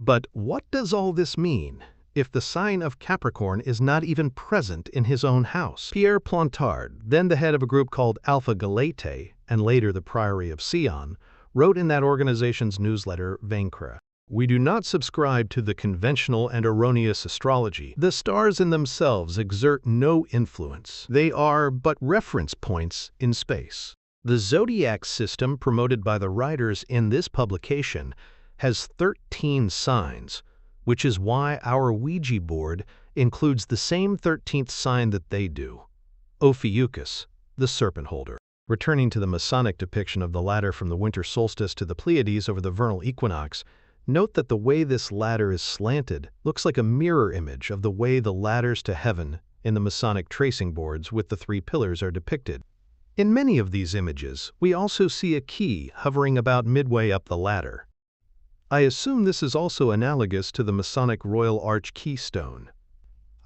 But what does all this mean if the sign of Capricorn is not even present in his own house? Pierre Plantard, then the head of a group called Alpha Galatae, and later the Priory of Sion, wrote in that organization's newsletter, Vaincre, "We do not subscribe to the conventional and erroneous astrology. The stars in themselves exert no influence. They are but reference points in space." The zodiac system promoted by the writers in this publication has 13 signs, which is why our Ouija board includes the same 13th sign that they do, Ophiuchus, the serpent holder. Returning to the Masonic depiction of the ladder from the winter solstice to the Pleiades over the vernal equinox, note that the way this ladder is slanted looks like a mirror image of the way the ladders to heaven in the Masonic tracing boards with the 3 pillars are depicted. In many of these images, we also see a key hovering about midway up the ladder. I assume this is also analogous to the Masonic Royal Arch keystone.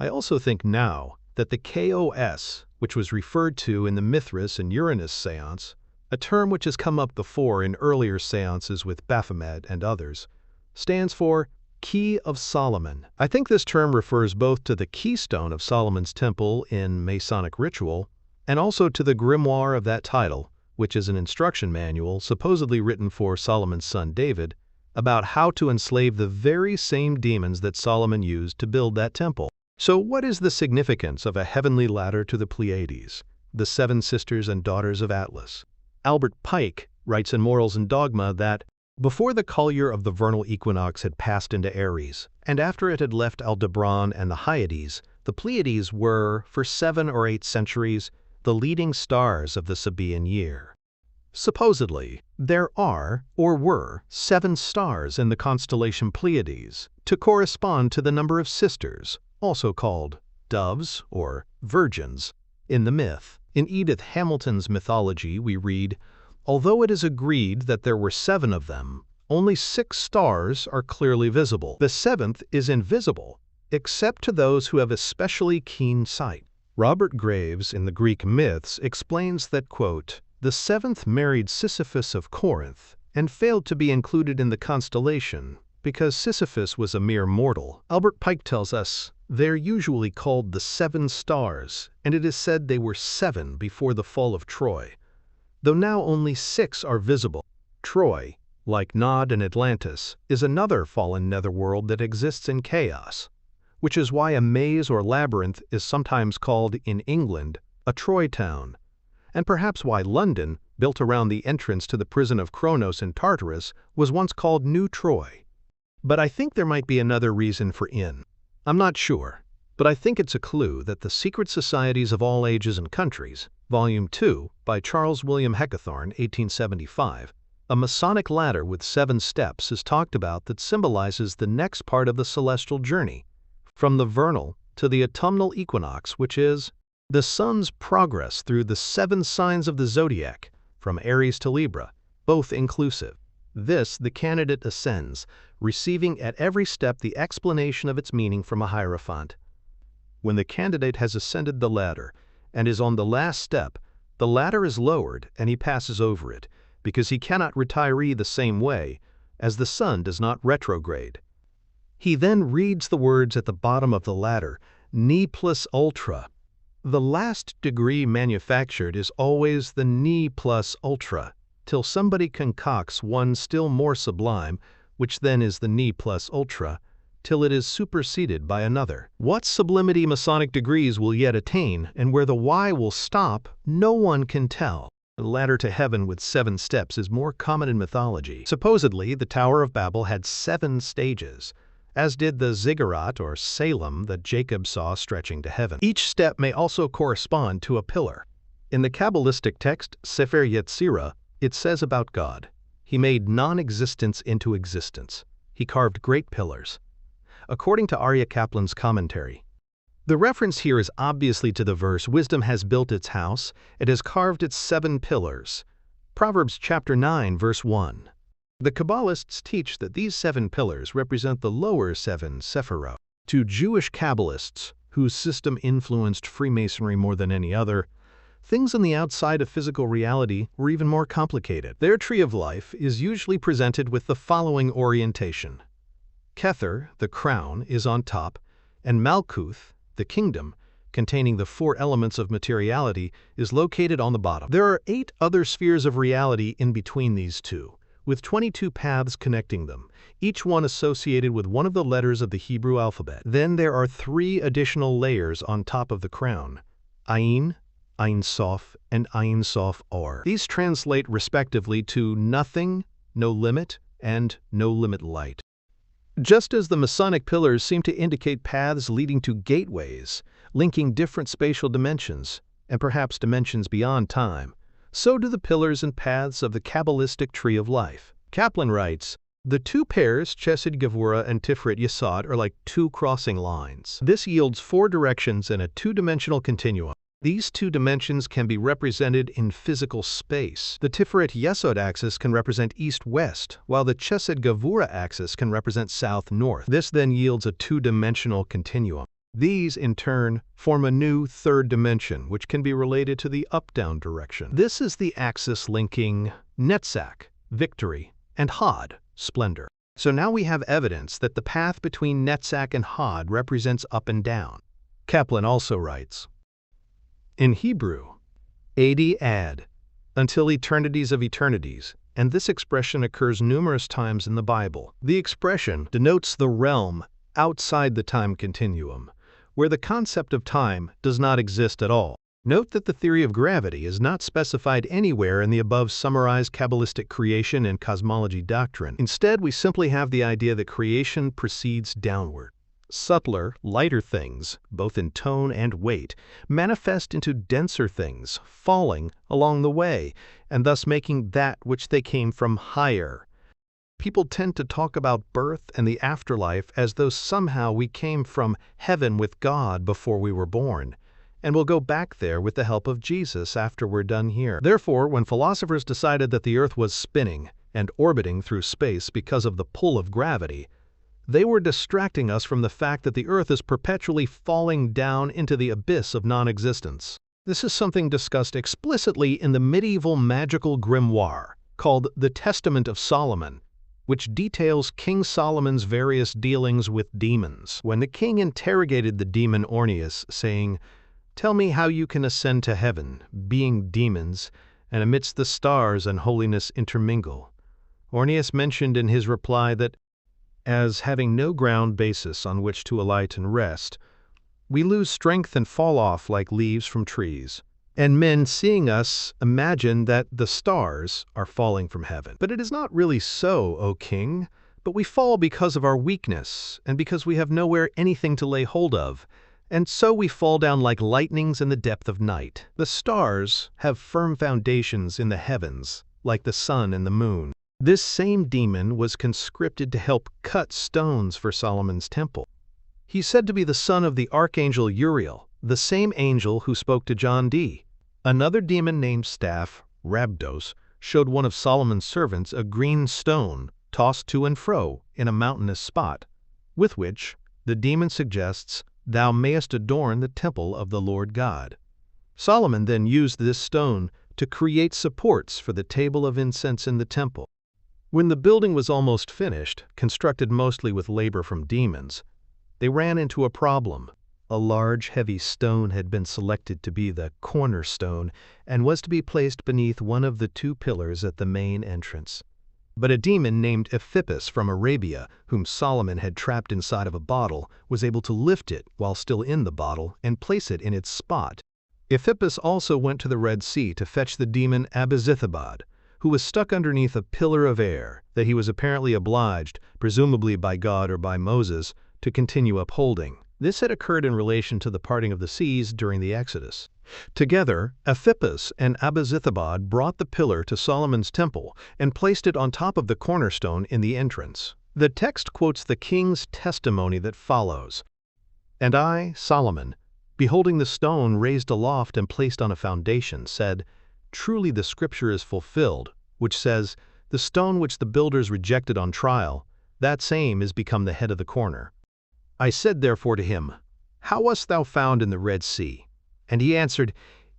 I also think now that the N.E.W.S, which was referred to in the Mithras and Uranus seance, a term which has come up before in earlier seances with Baphomet and others, stands for Key of Solomon. I think this term refers both to the keystone of Solomon's temple in Masonic ritual and also to the grimoire of that title, which is an instruction manual supposedly written for Solomon's son David about how to enslave the very same demons that Solomon used to build that temple. So what is the significance of a heavenly ladder to the Pleiades, the 7 sisters and daughters of Atlas? Albert Pike writes in Morals and Dogma that before the collier of the vernal equinox had passed into Aries, and after it had left Aldebaran and the Hyades, the Pleiades were, for 7 or 8 centuries, the leading stars of the Sabaean year. Supposedly, there are, or were, 7 stars in the constellation Pleiades, to correspond to the number of sisters, also called doves or virgins, in the myth. In Edith Hamilton's mythology we read, "Although it is agreed that there were 7 of them, only 6 stars are clearly visible. The 7th is invisible, except to those who have especially keen sight." Robert Graves in the Greek myths explains that, quote, "The 7th married Sisyphus of Corinth and failed to be included in the constellation because Sisyphus was a mere mortal." Albert Pike tells us they're usually called the 7 stars, and it is said they were 7 before the fall of Troy, though now only 6 are visible. Troy, like Nod and Atlantis, is another fallen netherworld that exists in chaos, which is why a maze or labyrinth is sometimes called, in England, a Troy town, and perhaps why London, built around the entrance to the prison of Kronos in Tartarus, was once called New Troy. But I think there might be another reason for N. I'm not sure, but I think it's a clue that the Secret Societies of All Ages and Countries, Volume 2, by Charles William Heckethorn, 1875, a Masonic ladder with 7 steps is talked about that symbolizes the next part of the celestial journey, from the vernal to the autumnal equinox, which is the sun's progress through the 7 signs of the zodiac, from Aries to Libra, both inclusive. This the candidate ascends, receiving at every step the explanation of its meaning from a hierophant. When the candidate has ascended the ladder and is on the last step, the ladder is lowered and he passes over it, because he cannot retiree the same way, as the sun does not retrograde. He then reads the words at the bottom of the ladder, N.E.W.S ultra. The last degree manufactured is always the N.E.W.S, till somebody concocts one still more sublime, which then is the N.E.W.S ultra, till it is superseded by another. What sublimity Masonic degrees will yet attain, and where the Y will stop, no one can tell. The ladder to heaven with 7 steps is more common in mythology. Supposedly, the Tower of Babel had 7 stages, as did the ziggurat or Salem that Jacob saw stretching to heaven. Each step may also correspond to a pillar. In the Kabbalistic text Sefer Yetzirah, it says about God, "He made non-existence into existence. He carved great pillars." According to Arya Kaplan's commentary, the reference here is obviously to the verse, "Wisdom has built its house, it has carved its 7 pillars." Proverbs chapter 9, verse 1. The Kabbalists teach that these 7 pillars represent the lower 7 sephirot. To Jewish Kabbalists, whose system influenced Freemasonry more than any other, things on the outside of physical reality were even more complicated. Their tree of life is usually presented with the following orientation: Kether, the crown, is on top, and Malkuth, the kingdom, containing the 4 elements of materiality, is located on the bottom. There are 8 other spheres of reality in between these two, with 22 paths connecting them, each one associated with one of the letters of the Hebrew alphabet. Then there are 3 additional layers on top of the crown: Ayin, Ein Sof, and Ein Sof Or. These translate respectively to nothing, no limit, and no limit light. Just as the Masonic pillars seem to indicate paths leading to gateways, linking different spatial dimensions, and perhaps dimensions beyond time, so do the pillars and paths of the Kabbalistic tree of life. Kaplan writes, "The 2 pairs, Chesed Gevurah and Tiferet Yesod, are like 2 crossing lines. This yields 4 directions in a 2-dimensional continuum. These 2 dimensions can be represented in physical space. The Tiferet Yesod axis can represent east-west, while the Chesed Gevurah axis can represent south-north. This then yields a 2-dimensional continuum. These, in turn, form a new 3rd dimension, which can be related to the up-down direction. This is the axis linking Netzach, victory, and Hod, splendor. So now we have evidence that the path between Netzach and Hod represents up and down." Kaplan also writes, "In Hebrew, ad, until eternities of eternities, and this expression occurs numerous times in the Bible. The expression denotes the realm outside the time continuum, where the concept of time does not exist at all. Note that the theory of gravity is not specified anywhere in the above summarized Kabbalistic creation and cosmology doctrine. Instead, we simply have the idea that creation proceeds downward. Subtler, lighter things, both in tone and weight, manifest into denser things, falling along the way, and thus making that which they came from higher. People tend to talk about birth and the afterlife as though somehow we came from heaven with God before we were born, and will go back there with the help of Jesus after we're done here. Therefore, when philosophers decided that the Earth was spinning and orbiting through space because of the pull of gravity, they were distracting us from the fact that the Earth is perpetually falling down into the abyss of non-existence. This is something discussed explicitly in the medieval magical grimoire called the Testament of Solomon, which details King Solomon's various dealings with demons. When the king interrogated the demon Orneus, saying, "Tell me how you can ascend to heaven, being demons, and amidst the stars and holiness intermingle," Orneus mentioned in his reply that, as having no ground basis on which to alight and rest, we lose strength and fall off like leaves from trees. And men, seeing us, imagine that the stars are falling from heaven. But it is not really so, O king, but we fall because of our weakness, and because we have nowhere anything to lay hold of, and so we fall down like lightnings in the depth of night. The stars have firm foundations in the heavens, like the sun and the moon. This same demon was conscripted to help cut stones for Solomon's temple. He's said to be the son of the archangel Uriel, the same angel who spoke to John D. Another demon named Staff, Rabdos, showed one of Solomon's servants a green stone tossed to and fro in a mountainous spot, with which the demon suggests, "Thou mayest adorn the temple of the Lord God." Solomon then used this stone to create supports for the table of incense in the temple. When the building was almost finished, constructed mostly with labor from demons, they ran into a problem. A large, heavy stone had been selected to be the cornerstone and was to be placed beneath one of the 2 pillars at the main entrance. But a demon named Ephippas from Arabia, whom Solomon had trapped inside of a bottle, was able to lift it while still in the bottle and place it in its spot. Ephippas also went to the Red Sea to fetch the demon Abizithabad, who was stuck underneath a pillar of air that he was apparently obliged, presumably by God or by Moses, to continue upholding. This had occurred in relation to the parting of the seas during the Exodus. Together, Ephippas and Abizithabad brought the pillar to Solomon's temple and placed it on top of the cornerstone in the entrance. The text quotes the king's testimony that follows, "And I, Solomon, beholding the stone raised aloft and placed on a foundation, said, Truly the scripture is fulfilled, which says, The stone which the builders rejected on trial, that same is become the head of the corner. I said therefore to him, How wast thou found in the Red Sea? And he answered,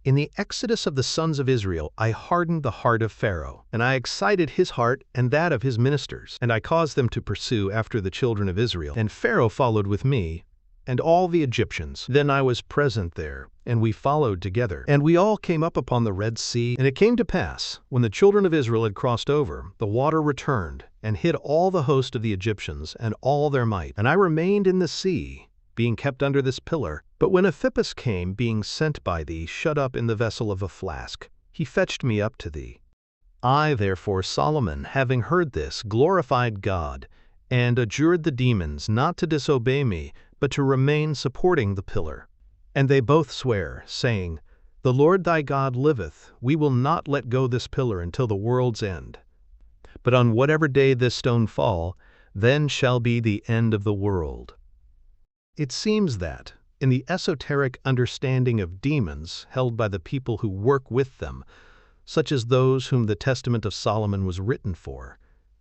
In the exodus of the sons of Israel, I hardened the heart of Pharaoh, and I excited his heart and that of his ministers, and I caused them to pursue after the children of Israel. And Pharaoh followed with me, and all the Egyptians. Then I was present there, and we followed together. And we all came up upon the Red Sea. And it came to pass, when the children of Israel had crossed over, the water returned, and hid all the host of the Egyptians, and all their might. And I remained in the sea, being kept under this pillar. But when N.E.W.S came, being sent by thee, shut up in the vessel of a flask, he fetched me up to thee. I therefore, Solomon, having heard this, glorified God, and adjured the demons not to disobey me, but to remain supporting the pillar. And they both swear, saying, The Lord thy God liveth, we will not let go this pillar until the world's end. But on whatever day this stone fall, then shall be the end of the world. It seems that, in the esoteric understanding of demons held by the people who work with them, such as those whom the Testament of Solomon was written for,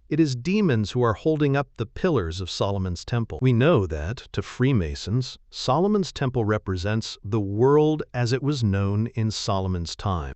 it is demons who are holding up the pillars of Solomon's temple. We know that, to Freemasons, Solomon's temple represents the world as it was known in Solomon's time.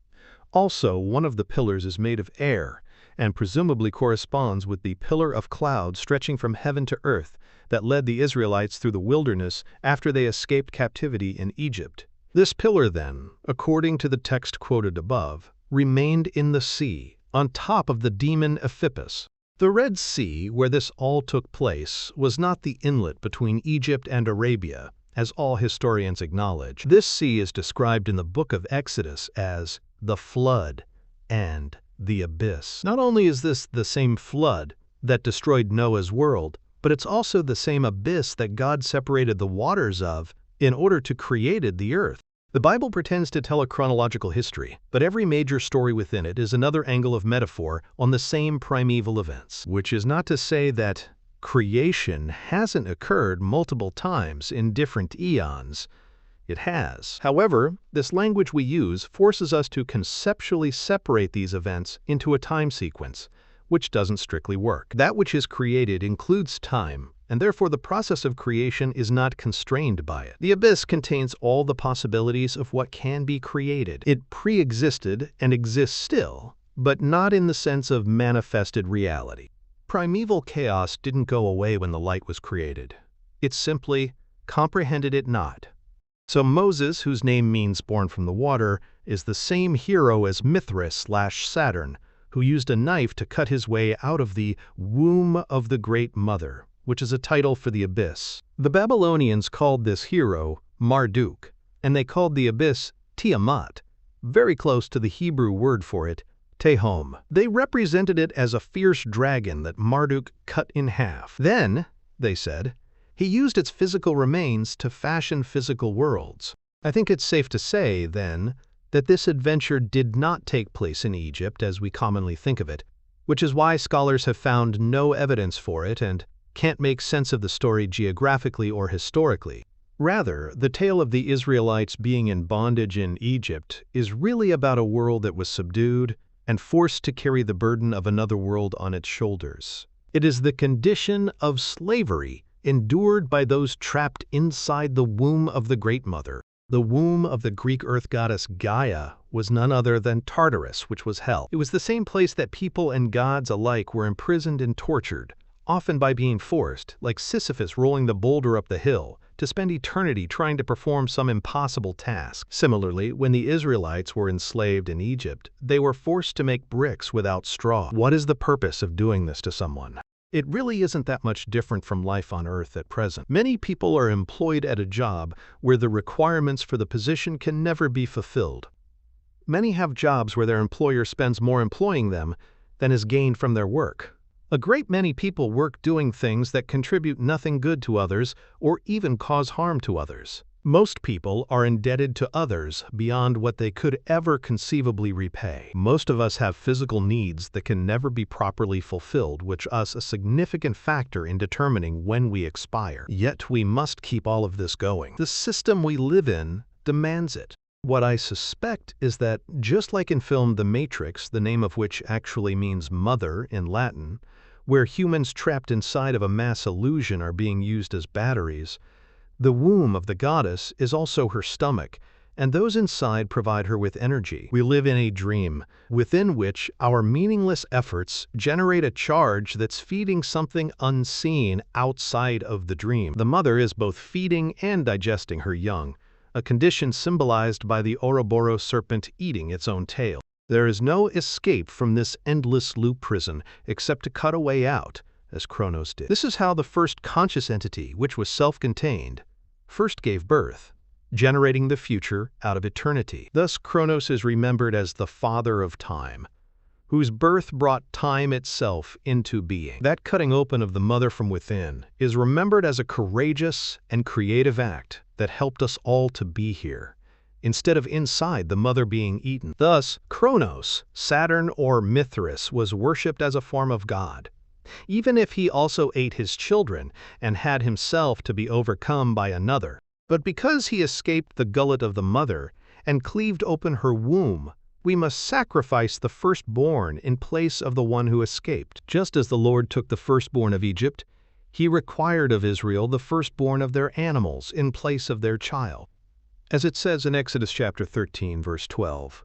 Also, one of the pillars is made of air, and presumably corresponds with the pillar of cloud stretching from heaven to earth that led the Israelites through the wilderness after they escaped captivity in Egypt. This pillar then, according to the text quoted above, remained in the sea, on top of the demon N.E.W.S. The Red Sea, where this all took place, was not the inlet between Egypt and Arabia, as all historians acknowledge. This sea is described in the book of Exodus as the flood and the abyss. Not only is this the same flood that destroyed Noah's world, but it's also the same abyss that God separated the waters of in order to create the earth. The Bible pretends to tell a chronological history, but every major story within it is another angle of metaphor on the same primeval events, which is not to say that creation hasn't occurred multiple times in different eons. It has. However, this language we use forces us to conceptually separate these events into a time sequence, which doesn't strictly work. That which is created includes time, and therefore the process of creation is not constrained by it. The abyss contains all the possibilities of what can be created. It pre-existed and exists still, but not in the sense of manifested reality. Primeval chaos didn't go away when the light was created. It simply comprehended it not. So Moses, whose name means born from the water, is the same hero as Mithras/Saturn, who used a knife to cut his way out of the womb of the Great Mother, which is a title for the abyss. The Babylonians called this hero Marduk, and they called the abyss Tiamat, very close to the Hebrew word for it, Tehom. They represented it as a fierce dragon that Marduk cut in half. Then, they said, he used its physical remains to fashion physical worlds. I think it's safe to say, then, that this adventure did not take place in Egypt as we commonly think of it, which is why scholars have found no evidence for it and can't make sense of the story geographically or historically. Rather, the tale of the Israelites being in bondage in Egypt is really about a world that was subdued and forced to carry the burden of another world on its shoulders. It is the condition of slavery endured by those trapped inside the womb of the Great Mother. The womb of the Greek earth goddess Gaia was none other than Tartarus, which was hell. It was the same place that people and gods alike were imprisoned and tortured, often by being forced, like Sisyphus rolling the boulder up the hill, to spend eternity trying to perform some impossible task. Similarly, when the Israelites were enslaved in Egypt, they were forced to make bricks without straw. What is the purpose of doing this to someone? It really isn't that much different from life on Earth at present. Many people are employed at a job where the requirements for the position can never be fulfilled. Many have jobs where their employer spends more employing them than is gained from their work. A great many people work doing things that contribute nothing good to others or even cause harm to others. Most people are indebted to others beyond what they could ever conceivably repay. Most of us have physical needs that can never be properly fulfilled, which is a significant factor in determining when we expire. Yet we must keep all of this going. The system we live in demands it. What I suspect is that, just like in film The Matrix, the name of which actually means mother in Latin, where humans trapped inside of a mass illusion are being used as batteries, the womb of the goddess is also her stomach, and those inside provide her with energy. We live in a dream, within which our meaningless efforts generate a charge that's feeding something unseen outside of the dream. The mother is both feeding and digesting her young, a condition symbolized by the Ouroboros serpent eating its own tail. There is no escape from this endless loop prison except to cut a way out, as Kronos did. This is how the first conscious entity, which was self-contained, first gave birth, generating the future out of eternity. Thus, Kronos is remembered as the father of time, whose birth brought time itself into being. That cutting open of the mother from within is remembered as a courageous and creative act that helped us all to be here, instead of inside the mother being eaten. Thus, Kronos, Saturn or Mithras, was worshipped as a form of God, even if he also ate his children and had himself to be overcome by another. But because he escaped the gullet of the mother and cleaved open her womb, we must sacrifice the firstborn in place of the one who escaped. Just as the Lord took the firstborn of Egypt, he required of Israel the firstborn of their animals in place of their child. As it says in Exodus chapter 13, verse 12,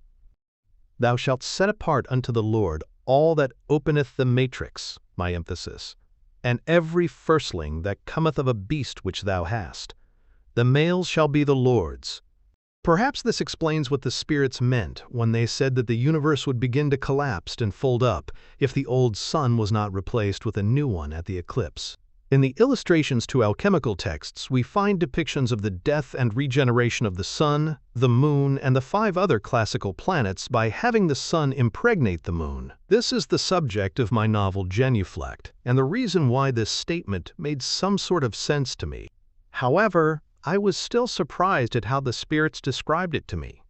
"Thou shalt set apart unto the Lord all that openeth the matrix," my emphasis, "and every firstling that cometh of a beast which thou hast. The males shall be the Lord's." Perhaps this explains what the spirits meant when they said that the universe would begin to collapse and fold up if the old sun was not replaced with a new one at the eclipse. In the illustrations to alchemical texts, we find depictions of the death and regeneration of the sun, the moon, and the 5 other classical planets by having the sun impregnate the moon. This is the subject of my novel Genuflect, and the reason why this statement made some sort of sense to me. However, I was still surprised at how the spirits described it to me.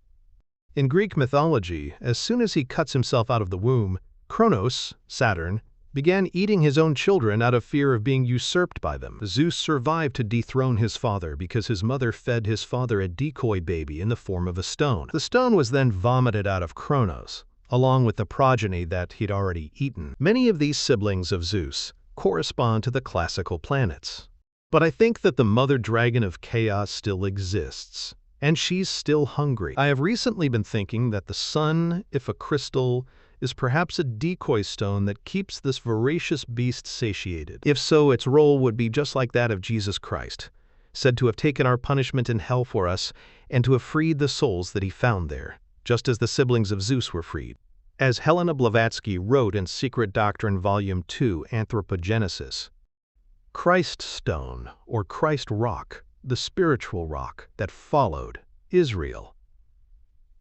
In Greek mythology, as soon as he cuts himself out of the womb, Kronos, Saturn, began eating his own children out of fear of being usurped by them. Zeus survived to dethrone his father because his mother fed his father a decoy baby in the form of a stone. The stone was then vomited out of Kronos, along with the progeny that he'd already eaten. Many of these siblings of Zeus correspond to the classical planets. But I think that the mother dragon of chaos still exists, and she's still hungry. I have recently been thinking that the sun, if a crystal, is perhaps a decoy stone that keeps this voracious beast satiated. If so, its role would be just like that of Jesus Christ, said to have taken our punishment in hell for us and to have freed the souls that he found there, just as the siblings of Zeus were freed. As Helena Blavatsky wrote in Secret Doctrine Volume 2, Anthropogenesis, Christ stone, or Christ rock, the spiritual rock that followed Israel.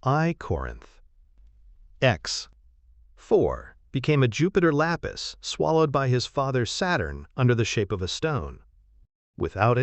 I Corinth. X. 4. Became a Jupiter lapis, swallowed by his father Saturn under the shape of a stone. Without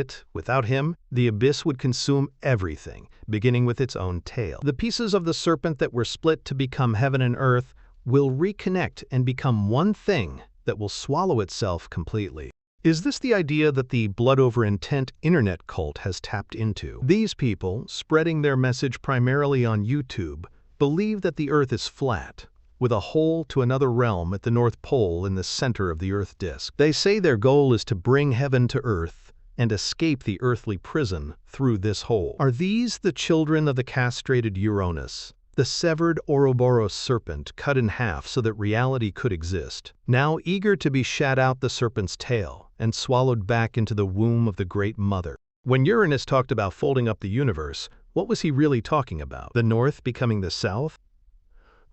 him, the abyss would consume everything, beginning with its own tail. The pieces of the serpent that were split to become heaven and earth will reconnect and become one thing that will swallow itself completely. Is this the idea that the blood over intent internet cult has tapped into? These people, spreading their message primarily on YouTube, believe that the Earth is flat, with a hole to another realm at the North Pole in the center of the Earth disk. They say their goal is to bring heaven to Earth and escape the earthly prison through this hole. Are these the children of the castrated Uranus, the severed Ouroboros serpent cut in half so that reality could exist, now eager to be shat out the serpent's tail and swallowed back into the womb of the Great Mother? When Uranus talked about folding up the universe, what was he really talking about? The North becoming the South?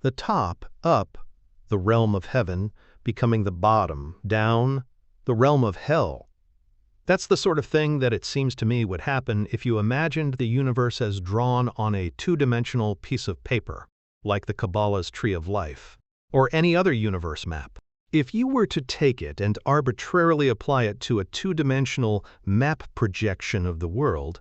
The top, up, the realm of heaven, becoming the bottom, down, the realm of hell. That's the sort of thing that it seems to me would happen if you imagined the universe as drawn on a two-dimensional piece of paper, like the Kabbalah's Tree of Life, or any other universe map. If you were to take it and arbitrarily apply it to a two-dimensional map projection of the world,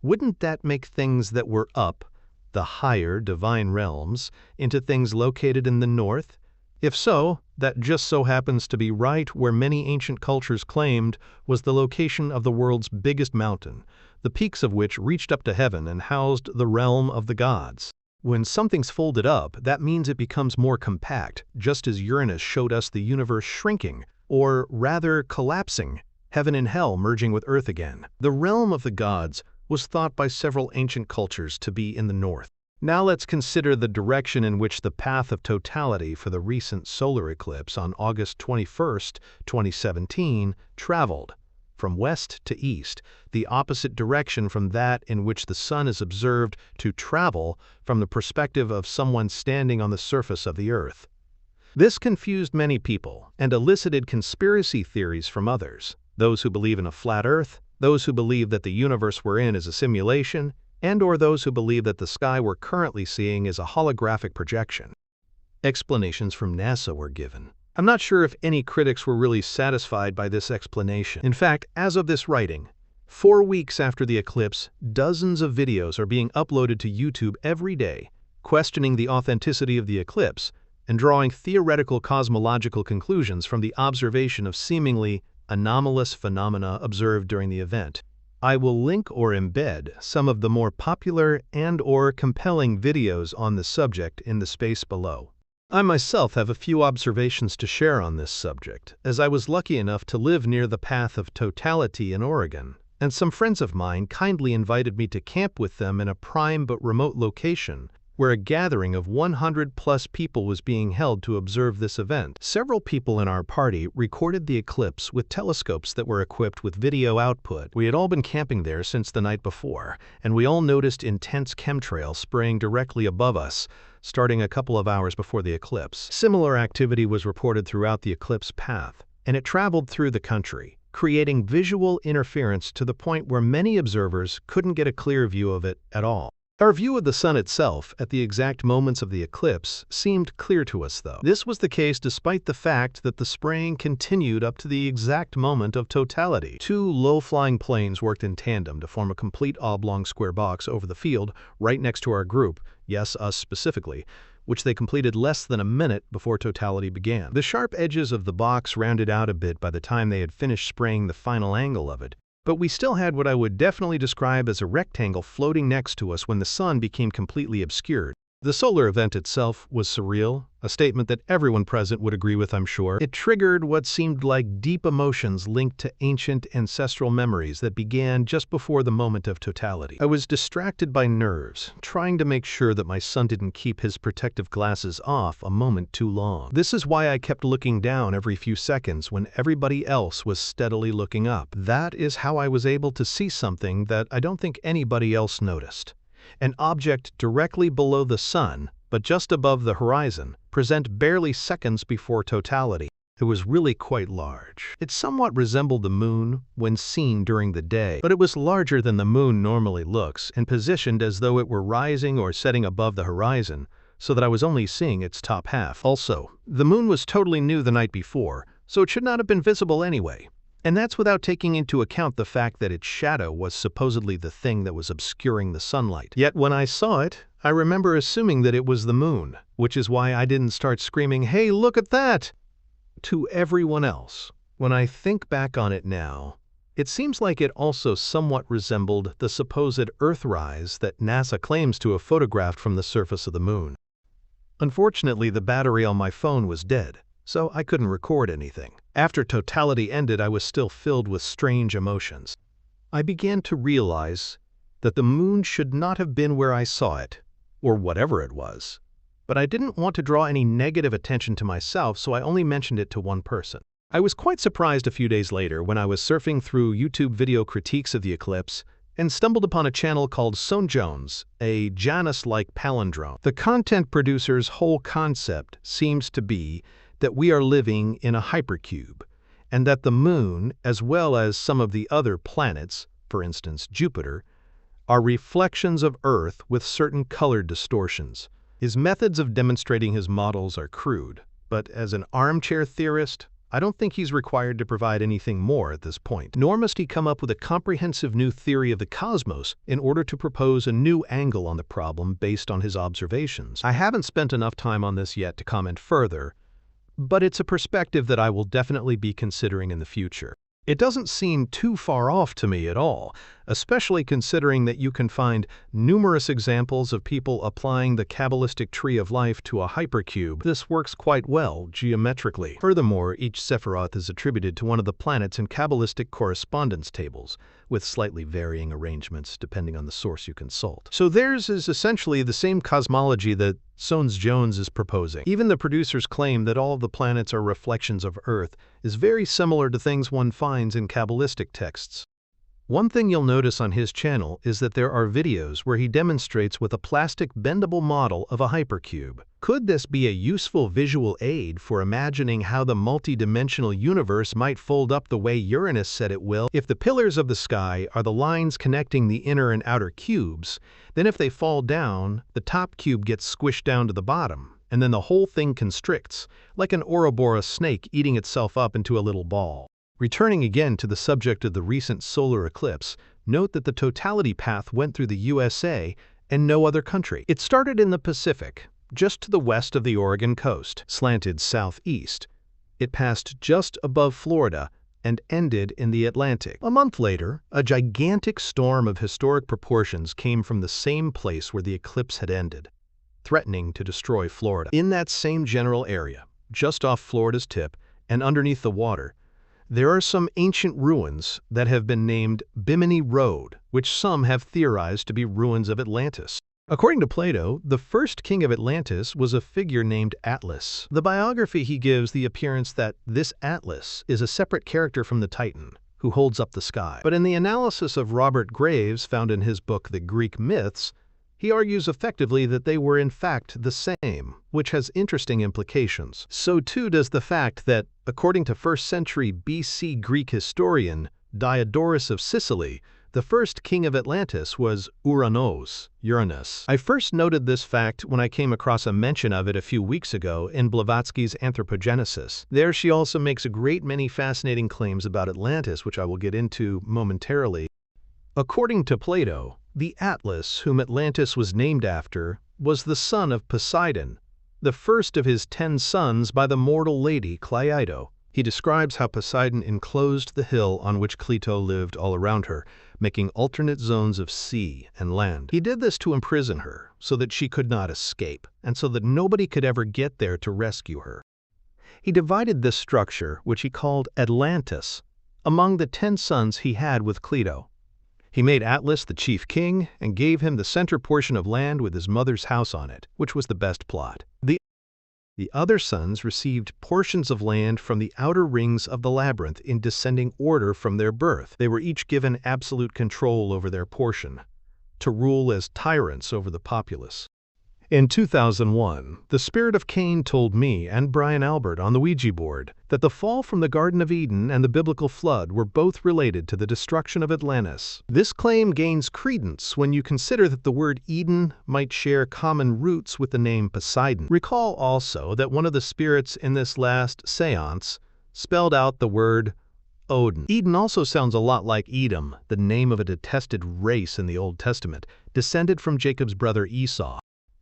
wouldn't that make things that were up, the higher divine realms, into things located in the north? If so, that just so happens to be right where many ancient cultures claimed was the location of the world's biggest mountain, the peaks of which reached up to heaven and housed the realm of the gods. When something's folded up, that means it becomes more compact, just as Uranus showed us the universe shrinking, or rather collapsing, heaven and hell merging with earth again. The realm of the gods was thought by several ancient cultures to be in the north. Now let's consider the direction in which the path of totality for the recent solar eclipse on August 21st, 2017, traveled. From west to east, the opposite direction from that in which the sun is observed to travel from the perspective of someone standing on the surface of the Earth. This confused many people and elicited conspiracy theories from others, those who believe in a flat Earth, those who believe that the universe we're in is a simulation, and/or those who believe that the sky we're currently seeing is a holographic projection. Explanations from NASA were given. I'm not sure if any critics were really satisfied by this explanation. In fact, as of this writing, 4 weeks after the eclipse, dozens of videos are being uploaded to YouTube every day, questioning the authenticity of the eclipse and drawing theoretical cosmological conclusions from the observation of seemingly anomalous phenomena observed during the event. I will link or embed some of the more popular and/or compelling videos on the subject in the space below. I myself have a few observations to share on this subject, as I was lucky enough to live near the path of totality in Oregon, and some friends of mine kindly invited me to camp with them in a prime but remote location where a gathering of 100+ people was being held to observe this event. Several people in our party recorded the eclipse with telescopes that were equipped with video output. We had all been camping there since the night before, and we all noticed intense chemtrails spraying directly above us, starting a couple of hours before the eclipse. Similar activity was reported throughout the eclipse path, and it traveled through the country, creating visual interference to the point where many observers couldn't get a clear view of it at all. Our view of the sun itself at the exact moments of the eclipse seemed clear to us, though. This was the case despite the fact that the spraying continued up to the exact moment of totality. 2 low-flying planes worked in tandem to form a complete oblong square box over the field right next to our group, yes, us specifically, which they completed less than a minute before totality began. The sharp edges of the box rounded out a bit by the time they had finished spraying the final angle of it, but we still had what I would definitely describe as a rectangle floating next to us when the sun became completely obscured. The solar event itself was surreal, a statement that everyone present would agree with, I'm sure. It triggered what seemed like deep emotions linked to ancient ancestral memories that began just before the moment of totality. I was distracted by nerves, trying to make sure that my son didn't keep his protective glasses off a moment too long. This is why I kept looking down every few seconds when everybody else was steadily looking up. That is how I was able to see something that I don't think anybody else noticed. An object directly below the sun, but just above the horizon, present barely seconds before totality. It was really quite large. It somewhat resembled the moon when seen during the day, but it was larger than the moon normally looks and positioned as though it were rising or setting above the horizon, so that I was only seeing its top half. Also, the moon was totally new the night before, so it should not have been visible anyway. And that's without taking into account the fact that its shadow was supposedly the thing that was obscuring the sunlight. Yet when I saw it, I remember assuming that it was the moon, which is why I didn't start screaming, "Hey, look at that!" to everyone else. When I think back on it now, it seems like it also somewhat resembled the supposed Earthrise that NASA claims to have photographed from the surface of the moon. Unfortunately, the battery on my phone was dead, so I couldn't record anything. After totality ended, I was still filled with strange emotions. I began to realize that the moon should not have been where I saw it, or whatever it was. But I didn't want to draw any negative attention to myself, so I only mentioned it to one person. I was quite surprised a few days later when I was surfing through YouTube video critiques of the eclipse and stumbled upon a channel called Son Jones, a Janus-like palindrome. The content producer's whole concept seems to be that we are living in a hypercube, and that the moon, as well as some of the other planets, for instance Jupiter, are reflections of Earth with certain color distortions. His methods of demonstrating his models are crude, but as an armchair theorist, I don't think he's required to provide anything more at this point. Nor must he come up with a comprehensive new theory of the cosmos in order to propose a new angle on the problem based on his observations. I haven't spent enough time on this yet to comment further, but it's a perspective that I will definitely be considering in the future. It doesn't seem too far off to me at all. especially considering that you can find numerous examples of people applying the Kabbalistic tree of life to a hypercube. This works quite well geometrically. Furthermore, each Sephiroth is attributed to one of the planets in Kabbalistic correspondence tables, with slightly varying arrangements depending on the source you consult. So theirs is essentially the same cosmology that Soanes-Jones is proposing. Even the producers claim that all of the planets are reflections of Earth is very similar to things one finds in Kabbalistic texts. One thing you'll notice on his channel is that there are videos where he demonstrates with a plastic bendable model of a hypercube. Could this be a useful visual aid for imagining how the multi-dimensional universe might fold up the way Uranus said it will? If the pillars of the sky are the lines connecting the inner and outer cubes, then if they fall down, the top cube gets squished down to the bottom, and then the whole thing constricts, like an Ouroboros snake eating itself up into a little ball. Returning again to the subject of the recent solar eclipse, note that the totality path went through the USA and no other country. It started in the Pacific, just to the west of the Oregon coast, slanted southeast. It passed just above Florida and ended in the Atlantic. A month later, a gigantic storm of historic proportions came from the same place where the eclipse had ended, threatening to destroy Florida. In that same general area, just off Florida's tip and underneath the water, there are some ancient ruins that have been named Bimini Road, which some have theorized to be ruins of Atlantis. According to Plato, the first king of Atlantis was a figure named Atlas. The biography he gives the appearance that this Atlas is a separate character from the Titan, who holds up the sky. But in the analysis of Robert Graves found in his book The Greek Myths, he argues effectively that they were in fact the same, which has interesting implications. So too does the fact that, according to 1st century BC Greek historian Diodorus of Sicily, the first king of Atlantis was Uranus. I first noted this fact when I came across a mention of it a few weeks ago in Blavatsky's Anthropogenesis. There she also makes a great many fascinating claims about Atlantis, which I will get into momentarily. According to Plato, the Atlas, whom Atlantis was named after, was the son of Poseidon, the first of his 10 sons by the mortal lady Cleito. He describes how Poseidon enclosed the hill on which Cleito lived all around her, making alternate zones of sea and land. He did this to imprison her, so that she could not escape, and so that nobody could ever get there to rescue her. He divided this structure, which he called Atlantis, among the 10 sons he had with Cleito. He made Atlas the chief king and gave him the center portion of land with his mother's house on it, which was the best plot. The other sons received portions of land from the outer rings of the labyrinth in descending order from their birth. They were each given absolute control over their portion, to rule as tyrants over the populace. In 2001, the spirit of Cain told me and Brian Albert on the Ouija board that the fall from the Garden of Eden and the biblical flood were both related to the destruction of Atlantis. This claim gains credence when you consider that the word Eden might share common roots with the name Poseidon. Recall also that one of the spirits in this last seance spelled out the word Odin. Eden also sounds a lot like Edom, the name of a detested race in the Old Testament, descended from Jacob's brother Esau.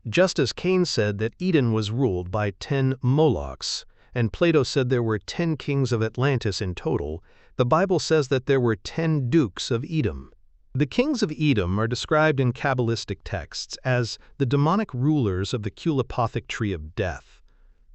Just as Cain said that Eden was ruled by 10 Molochs, and Plato said there were 10 kings of Atlantis in total, the Bible says that there were 10 dukes of Edom. The kings of Edom are described in Kabbalistic texts as the demonic rulers of the Culopothic tree of death,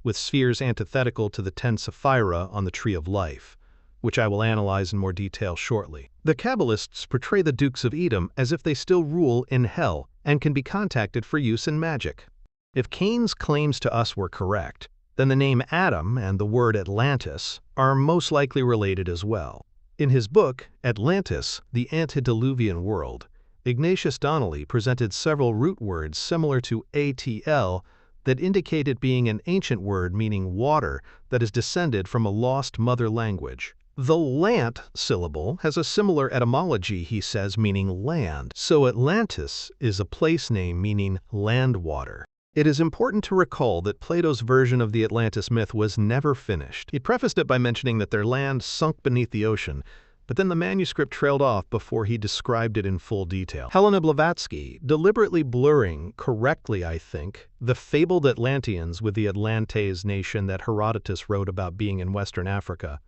with spheres antithetical to the 10 Sapphira on the tree of life, which I will analyze in more detail shortly. The Kabbalists portray the dukes of Edom as if they still rule in hell and can be contacted for use in magic. If Cain's claims to us were correct, then the name Adam and the word Atlantis are most likely related as well. In his book, Atlantis, the Antediluvian World, Ignatius Donnelly presented several root words similar to ATL that indicate it being an ancient word meaning water that is descended from a lost mother language. The lant syllable has a similar etymology, he says, meaning land. So Atlantis is a place name meaning land water. It is important to recall that Plato's version of the Atlantis myth was never finished. He prefaced it by mentioning that their land sunk beneath the ocean, but then the manuscript trailed off before he described it in full detail. Helena Blavatsky, deliberately blurring, correctly I think, the fabled Atlanteans with the Atlantes nation that Herodotus wrote about being in Western Africa,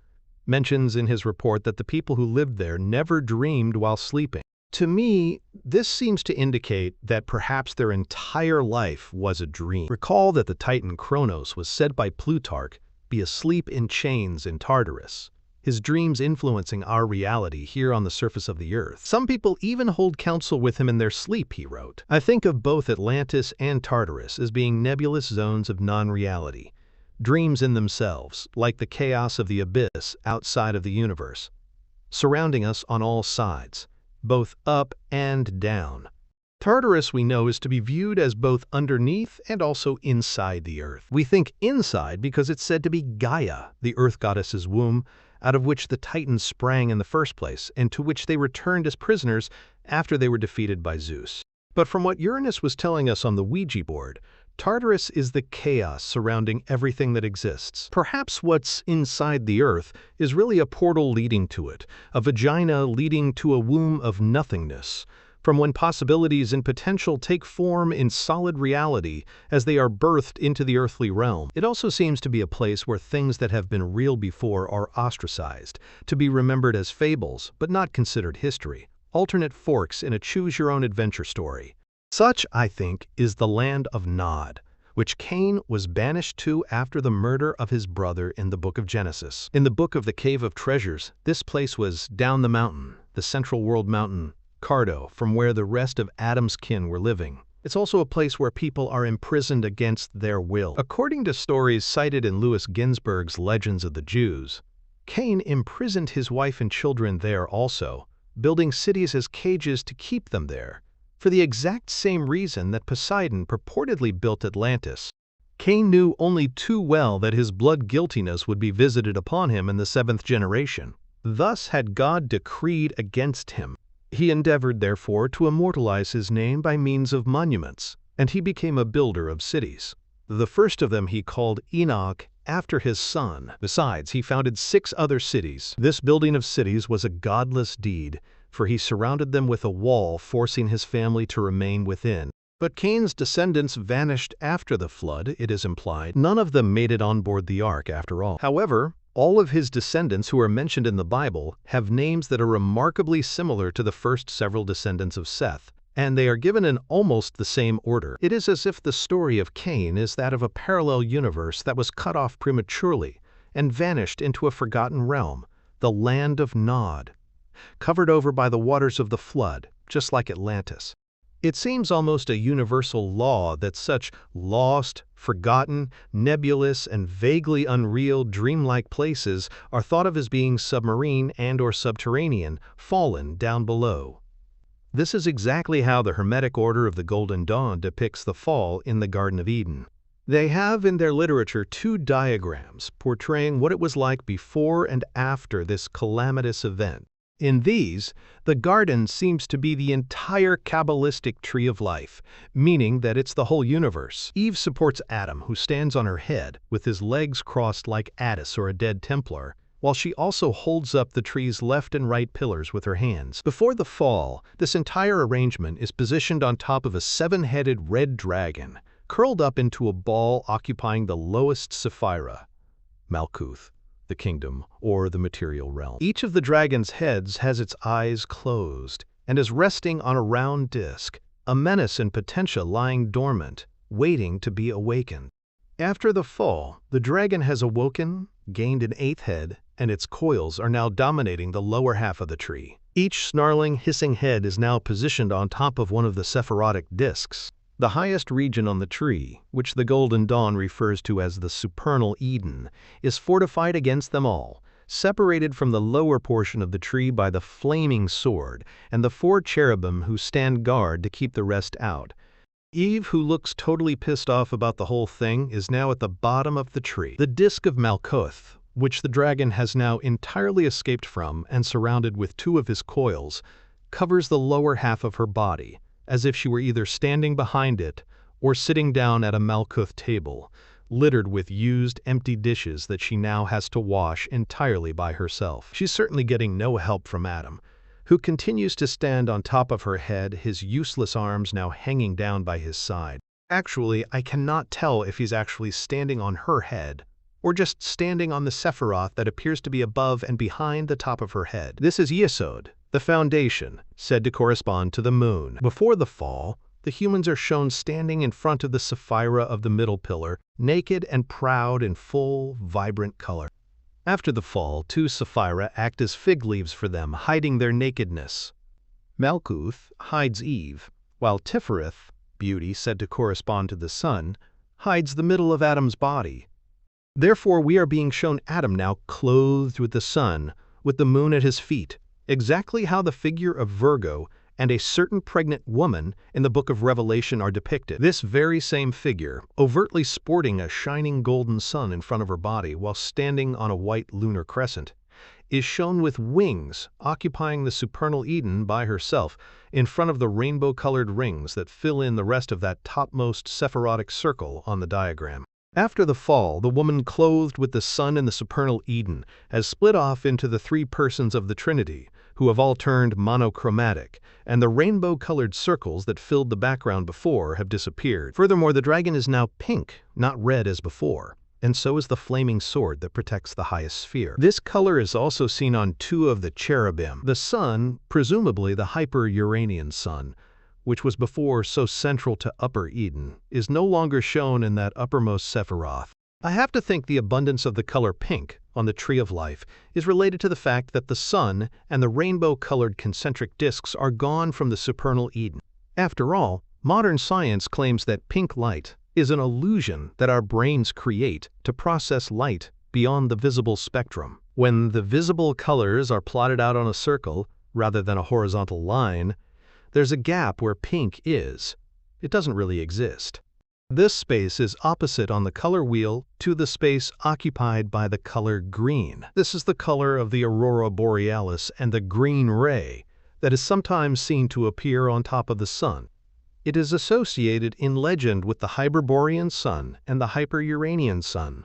mentions in his report that the people who lived there never dreamed while sleeping. To me, this seems to indicate that perhaps their entire life was a dream. Recall that the Titan Kronos was said by Plutarch be asleep in chains in Tartarus, his dreams influencing our reality here on the surface of the earth. Some people even hold counsel with him in their sleep, he wrote. I think of both Atlantis and Tartarus as being nebulous zones of non-reality, dreams in themselves, like the chaos of the abyss outside of the universe, surrounding us on all sides, both up and down. Tartarus, we know, is to be viewed as both underneath and also inside the earth. We think inside because it's said to be Gaia, the earth goddess's womb, out of which the Titans sprang in the first place, and to which they returned as prisoners after they were defeated by Zeus. But from what Uranus was telling us on the Ouija board, Tartarus is the chaos surrounding everything that exists. Perhaps what's inside the earth is really a portal leading to it, a vagina leading to a womb of nothingness, from when possibilities and potential take form in solid reality as they are birthed into the earthly realm. It also seems to be a place where things that have been real before are ostracized, to be remembered as fables, but not considered history, alternate forks in a choose-your-own-adventure story. Such, I think, is the land of Nod, which Cain was banished to after the murder of his brother in the book of Genesis. In the book of the Cave of Treasures, this place was down the mountain, the central world mountain, Cardo, from where the rest of Adam's kin were living. It's also a place where people are imprisoned against their will. According to stories cited in Louis Ginzberg's Legends of the Jews, Cain imprisoned his wife and children there also, building cities as cages to keep them there, for the exact same reason that Poseidon purportedly built Atlantis. Cain knew only too well that his blood guiltiness would be visited upon him in the 7th generation. Thus had God decreed against him. He endeavored, therefore, to immortalize his name by means of monuments, and he became a builder of cities. The first of them he called Enoch, after his son. Besides, he founded 6 other cities. This building of cities was a godless deed, for he surrounded them with a wall, forcing his family to remain within. But Cain's descendants vanished after the flood, it is implied. None of them made it on board the ark, after all. However, all of his descendants who are mentioned in the Bible have names that are remarkably similar to the first several descendants of Seth, and they are given in almost the same order. It is as if the story of Cain is that of a parallel universe that was cut off prematurely and vanished into a forgotten realm, the land of Nod, covered over by the waters of the flood, just like Atlantis. It seems almost a universal law that such lost, forgotten, nebulous, and vaguely unreal dreamlike places are thought of as being submarine and/or subterranean, fallen down below. This is exactly how the Hermetic Order of the Golden Dawn depicts the fall in the Garden of Eden. They have in their literature 2 diagrams portraying what it was like before and after this calamitous event. In these, the garden seems to be the entire Kabbalistic tree of life, meaning that it's the whole universe. Eve supports Adam, who stands on her head, with his legs crossed like Attis or a dead Templar, while she also holds up the tree's left and right pillars with her hands. Before the fall, this entire arrangement is positioned on top of a 7-headed red dragon, curled up into a ball occupying the lowest Sephira, Malkuth, the kingdom, or the material realm. Each of the dragon's heads has its eyes closed and is resting on a round disc, a menace and Potentia lying dormant, waiting to be awakened. After the fall, the dragon has awoken, gained an 8th head, and its coils are now dominating the lower half of the tree. Each snarling, hissing head is now positioned on top of one of the Sephirotic discs. The highest region on the tree, which the Golden Dawn refers to as the supernal Eden, is fortified against them all, separated from the lower portion of the tree by the flaming sword and the 4 cherubim who stand guard to keep the rest out. Eve, who looks totally pissed off about the whole thing, is now at the bottom of the tree. The disc of Malkuth, which the dragon has now entirely escaped from and surrounded with 2 of his coils, covers the lower half of her body, as if she were either standing behind it or sitting down at a Malkuth table, littered with used, empty dishes that she now has to wash entirely by herself. She's certainly getting no help from Adam, who continues to stand on top of her head, his useless arms now hanging down by his side. Actually, I cannot tell if he's actually standing on her head or just standing on the Sephiroth that appears to be above and behind the top of her head. This is Yesod, the foundation, said to correspond to the moon. Before the fall, the humans are shown standing in front of the Sapphira of the middle pillar, naked and proud in full, vibrant color. After the fall, two Sapphira act as fig leaves for them, hiding their nakedness. Malkuth hides Eve, while Tifereth, beauty said to correspond to the sun, hides the middle of Adam's body. Therefore we are being shown Adam now clothed with the sun, with the moon at his feet, exactly how the figure of Virgo and a certain pregnant woman in the book of Revelation are depicted. This very same figure, overtly sporting a shining golden sun in front of her body while standing on a white lunar crescent, is shown with wings occupying the supernal Eden by herself in front of the rainbow-colored rings that fill in the rest of that topmost Sephirotic circle on the diagram. After the fall, the woman clothed with the sun in the supernal Eden has split off into the three persons of the Trinity, who have all turned monochromatic, and the rainbow-colored circles that filled the background before have disappeared. Furthermore, the dragon is now pink, not red as before, and so is the flaming sword that protects the highest sphere. This color is also seen on two of the cherubim. The sun, presumably the Hyper-Uranian sun, which was before so central to Upper Eden, is no longer shown in that uppermost Sephiroth. I have to think the abundance of the color pink on the Tree of Life is related to the fact that the sun and the rainbow-colored concentric discs are gone from the supernal Eden. After all, modern science claims that pink light is an illusion that our brains create to process light beyond the visible spectrum. When the visible colors are plotted out on a circle rather than a horizontal line, there's a gap where pink is. It doesn't really exist. This space is opposite on the color wheel to the space occupied by the color green. This is the color of the aurora borealis and the green ray that is sometimes seen to appear on top of the sun. It is associated in legend with the Hyperborean sun and the Hyper-Uranian sun.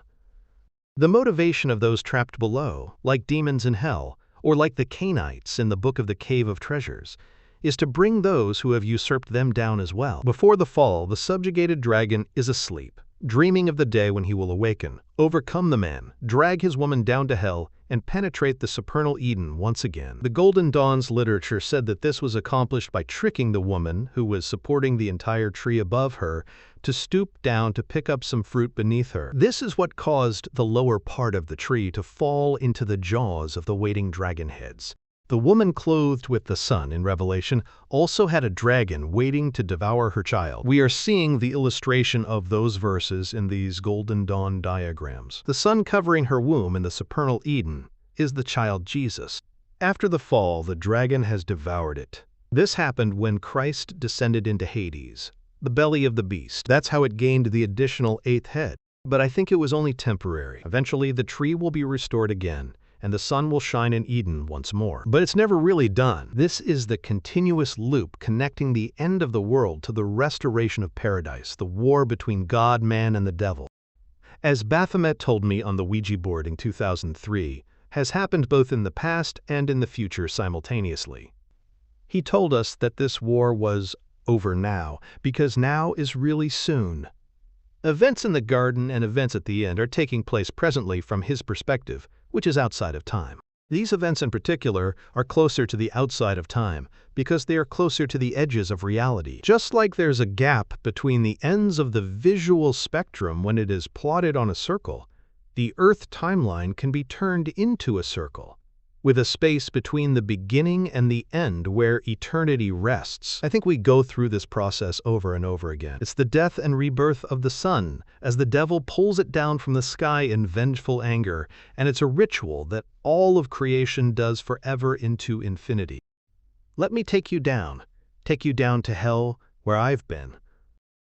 The motivation of those trapped below, like demons in hell, or like the Cainites in the Book of the Cave of Treasures, is to bring those who have usurped them down as well. Before the fall, the subjugated dragon is asleep, dreaming of the day when he will awaken, overcome the man, drag his woman down to hell, and penetrate the supernal Eden once again. The Golden Dawn's literature said that this was accomplished by tricking the woman, who was supporting the entire tree above her, to stoop down to pick up some fruit beneath her. This is what caused the lower part of the tree to fall into the jaws of the waiting dragon heads. The woman clothed with the sun in Revelation also had a dragon waiting to devour her child. We are seeing the illustration of those verses in these Golden Dawn diagrams. The sun covering her womb in the supernal Eden is the child Jesus. After the fall, the dragon has devoured it. This happened when Christ descended into Hades, the belly of the beast. That's how it gained the additional 8th head. But I think it was only temporary. Eventually, the tree will be restored again, and the sun will shine in Eden once more. But it's never really done. This is the continuous loop connecting the end of the world to the restoration of paradise, the war between God, man, and the devil. As Baphomet told me on the Ouija board in 2003, has happened both in the past and in the future simultaneously. He told us that this war was over now, because now is really soon. Events in the garden and events at the end are taking place presently from his perspective, which is outside of time. These events in particular are closer to the outside of time because they are closer to the edges of reality. Just like there's a gap between the ends of the visual spectrum when it is plotted on a circle, the Earth timeline can be turned into a circle, with a space between the beginning and the end where eternity rests. I think we go through this process over and over again. It's the death and rebirth of the sun as the devil pulls it down from the sky in vengeful anger, and it's a ritual that all of creation does forever into infinity. Let me take you down to hell where I've been.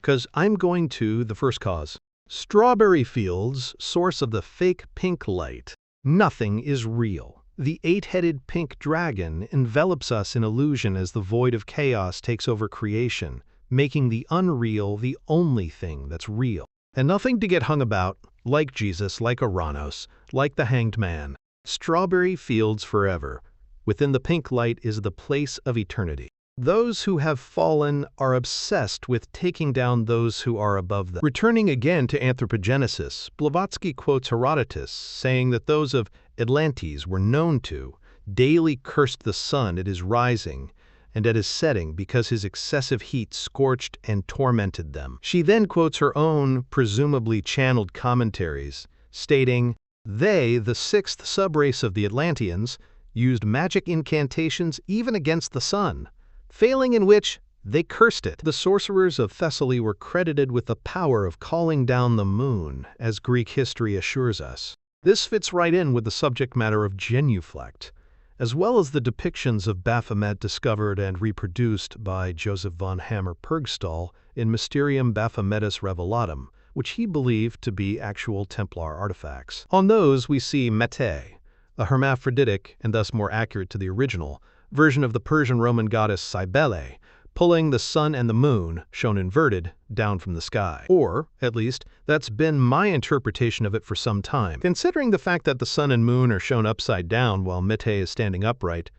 'Cause I'm going to the first cause. Strawberry fields, source of the fake pink light. Nothing is real. The 8-headed pink dragon envelops us in illusion as the void of chaos takes over creation, making the unreal the only thing that's real. And nothing to get hung about, like Jesus, like Uranus, like the hanged man. Strawberry fields forever. Within the pink light is the place of eternity. Those who have fallen are obsessed with taking down those who are above them. Returning again to anthropogenesis, Blavatsky quotes Herodotus saying that those of Atlantes were known to daily cursed the sun at his rising and at his setting because his excessive heat scorched and tormented them. She then quotes her own, presumably channeled commentaries, stating, "They, the sixth subrace of the Atlanteans, used magic incantations even against the sun, failing in which they cursed it." The sorcerers of Thessaly were credited with the power of calling down the moon, as Greek history assures us. This fits right in with the subject matter of genuflect, as well as the depictions of Baphomet discovered and reproduced by Joseph von Hammer-Purgstall in Mysterium Baphometus Revelatum, which he believed to be actual Templar artifacts. On those we see Mete, a hermaphroditic, and thus more accurate to the original, version of the Persian Roman goddess Cybele, pulling the sun and the moon, shown inverted, down from the sky. Or, at least, that's been my interpretation of it for some time. Considering the fact that the sun and moon are shown upside down while Mete is standing upright,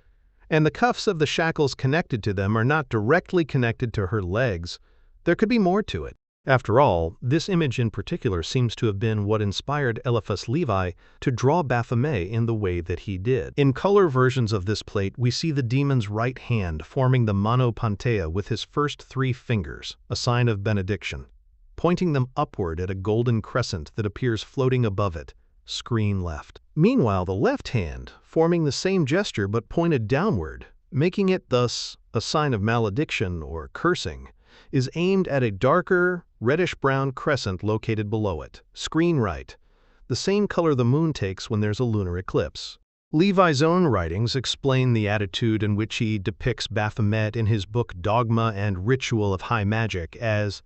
and the cuffs of the shackles connected to them are not directly connected to her legs, there could be more to it. After all, this image in particular seems to have been what inspired Eliphas Levi to draw Baphomet in the way that he did. In color versions of this plate, we see the demon's right hand forming the monopantea with his first 3 fingers, a sign of benediction, pointing them upward at a golden crescent that appears floating above it, screen left. Meanwhile, the left hand, forming the same gesture but pointed downward, making it thus a sign of malediction or cursing, is aimed at a darker, reddish-brown crescent located below it, screen right, the same color the moon takes when there's a lunar eclipse. Levi's own writings explain the attitude in which he depicts Baphomet in his book Dogma and Ritual of High Magic as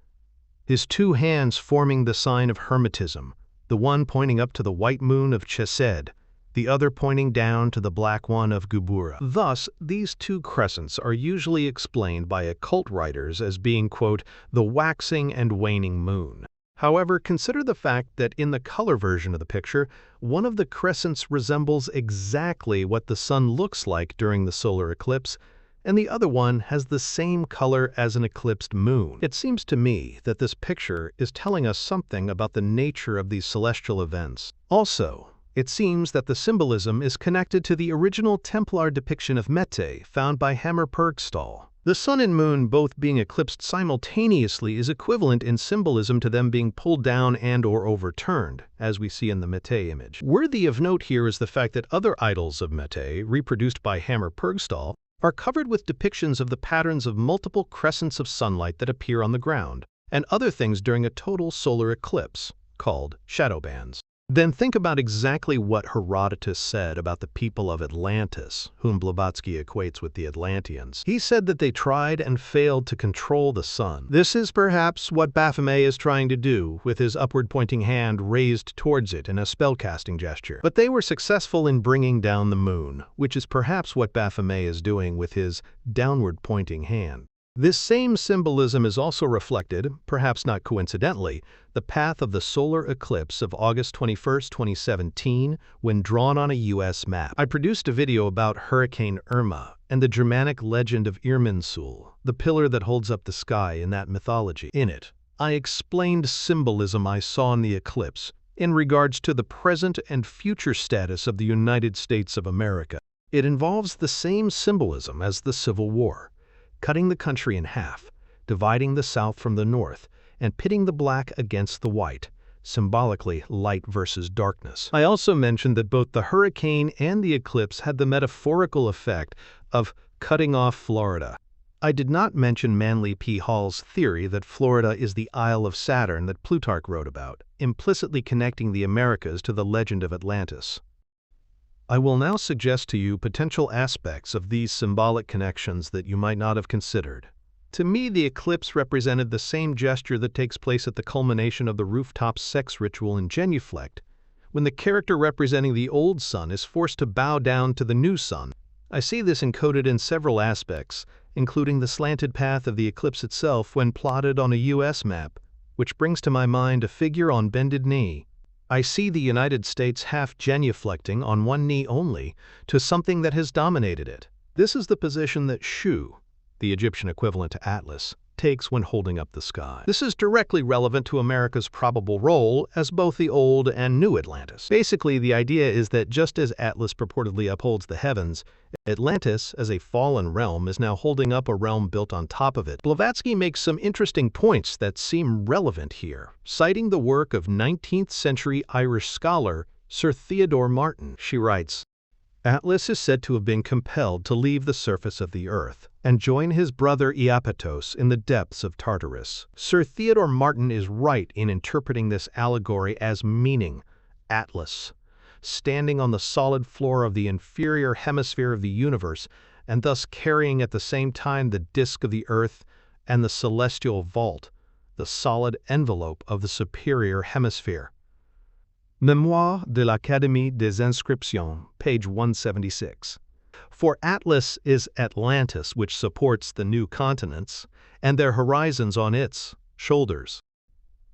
his 2 hands forming the sign of Hermetism, the one pointing up to the white moon of Chesed, the other pointing down to the black one of Gubura. Thus, these 2 crescents are usually explained by occult writers as being, quote, the waxing and waning moon. However, consider the fact that in the color version of the picture, one of the crescents resembles exactly what the sun looks like during the solar eclipse, and the other one has the same color as an eclipsed moon. It seems to me that this picture is telling us something about the nature of these celestial events. Also, it seems that the symbolism is connected to the original Templar depiction of Mete found by Hammer-Purgstall. The sun and moon both being eclipsed simultaneously is equivalent in symbolism to them being pulled down and/or overturned, as we see in the Mete image. Worthy of note here is the fact that other idols of Mete, reproduced by Hammer-Purgstall, are covered with depictions of the patterns of multiple crescents of sunlight that appear on the ground, and other things during a total solar eclipse, called shadow bands. Then think about exactly what Herodotus said about the people of Atlantis, whom Blavatsky equates with the Atlanteans. He said that they tried and failed to control the sun. This is perhaps what Baphomet is trying to do, with his upward-pointing hand raised towards it in a spellcasting gesture. But they were successful in bringing down the moon, which is perhaps what Baphomet is doing with his downward-pointing hand. This same symbolism is also reflected, perhaps not coincidentally, the path of the solar eclipse of August 21, 2017, when drawn on a U.S. map. I produced a video about Hurricane Irma and the Germanic legend of Irminsul, the pillar that holds up the sky in that mythology. In it, I explained symbolism I saw in the eclipse in regards to the present and future status of the United States of America. It involves the same symbolism as the Civil War, cutting the country in half, dividing the South from the North, and pitting the black against the white, symbolically light versus darkness. I also mentioned that both the hurricane and the eclipse had the metaphorical effect of cutting off Florida. I did not mention Manly P. Hall's theory that Florida is the Isle of Saturn that Plutarch wrote about, implicitly connecting the Americas to the legend of Atlantis. I will now suggest to you potential aspects of these symbolic connections that you might not have considered. To me, the eclipse represented the same gesture that takes place at the culmination of the rooftop sex ritual in genuflect, when the character representing the old sun is forced to bow down to the new sun. I see this encoded in several aspects, including the slanted path of the eclipse itself when plotted on a U.S. map, which brings to my mind a figure on bended knee. I see the United States half genuflecting on one knee only to something that has dominated it. This is the position that Shu, the Egyptian equivalent to Atlas, takes when holding up the sky. This is directly relevant to America's probable role as both the old and new Atlantis. Basically, the idea is that just as Atlas purportedly upholds the heavens, Atlantis, as a fallen realm, is now holding up a realm built on top of it. Blavatsky makes some interesting points that seem relevant here, citing the work of 19th-century Irish scholar Sir Theodore Martin. She writes, Atlas is said to have been compelled to leave the surface of the earth and join his brother Iapetos in the depths of Tartarus. Sir Theodore Martin is right in interpreting this allegory as meaning Atlas, standing on the solid floor of the inferior hemisphere of the universe and thus carrying at the same time the disk of the earth and the celestial vault, the solid envelope of the superior hemisphere. Mémoire de l'Académie des Inscriptions, page 176. For Atlas is Atlantis, which supports the new continents, and their horizons on its shoulders.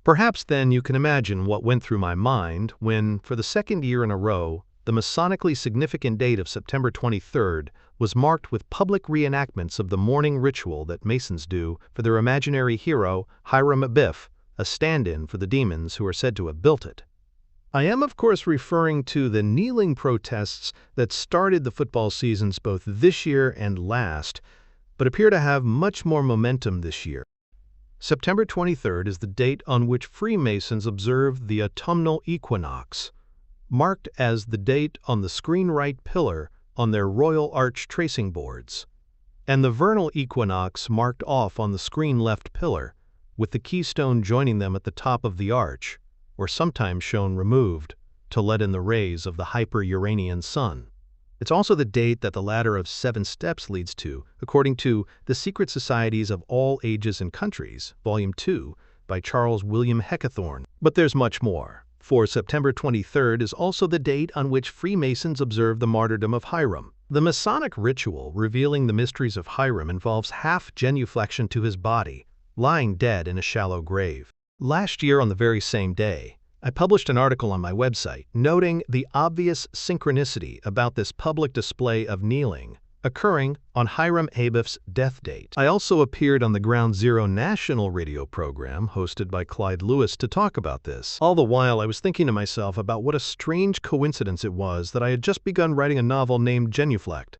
Perhaps then you can imagine what went through my mind when, for the second year in a row, the Masonically significant date of September 23rd was marked with public reenactments of the morning ritual that Masons do for their imaginary hero, Hiram Abiff, a stand-in for the demons who are said to have built it. I am, of course, referring to the kneeling protests that started the football seasons both this year and last, but appear to have much more momentum this year. September 23rd is the date on which Freemasons observe the autumnal equinox, marked as the date on the screen right pillar on their royal arch tracing boards, and the vernal equinox marked off on the screen left pillar, with the keystone joining them at the top of the arch, or sometimes shown removed, to let in the rays of the hyper-Uranian sun. It's also the date that the ladder of 7 steps leads to, according to The Secret Societies of All Ages and Countries, Volume 2, by Charles William Heckethorn. But there's much more, for September 23rd is also the date on which Freemasons observe the martyrdom of Hiram. The Masonic ritual revealing the mysteries of Hiram involves half genuflection to his body, lying dead in a shallow grave. Last year on the very same day, I published an article on my website noting the obvious synchronicity about this public display of kneeling occurring on Hiram Abiff's death date. I also appeared on the Ground Zero national radio program hosted by Clyde Lewis to talk about this. All the while I was thinking to myself about what a strange coincidence it was that I had just begun writing a novel named Genuflect.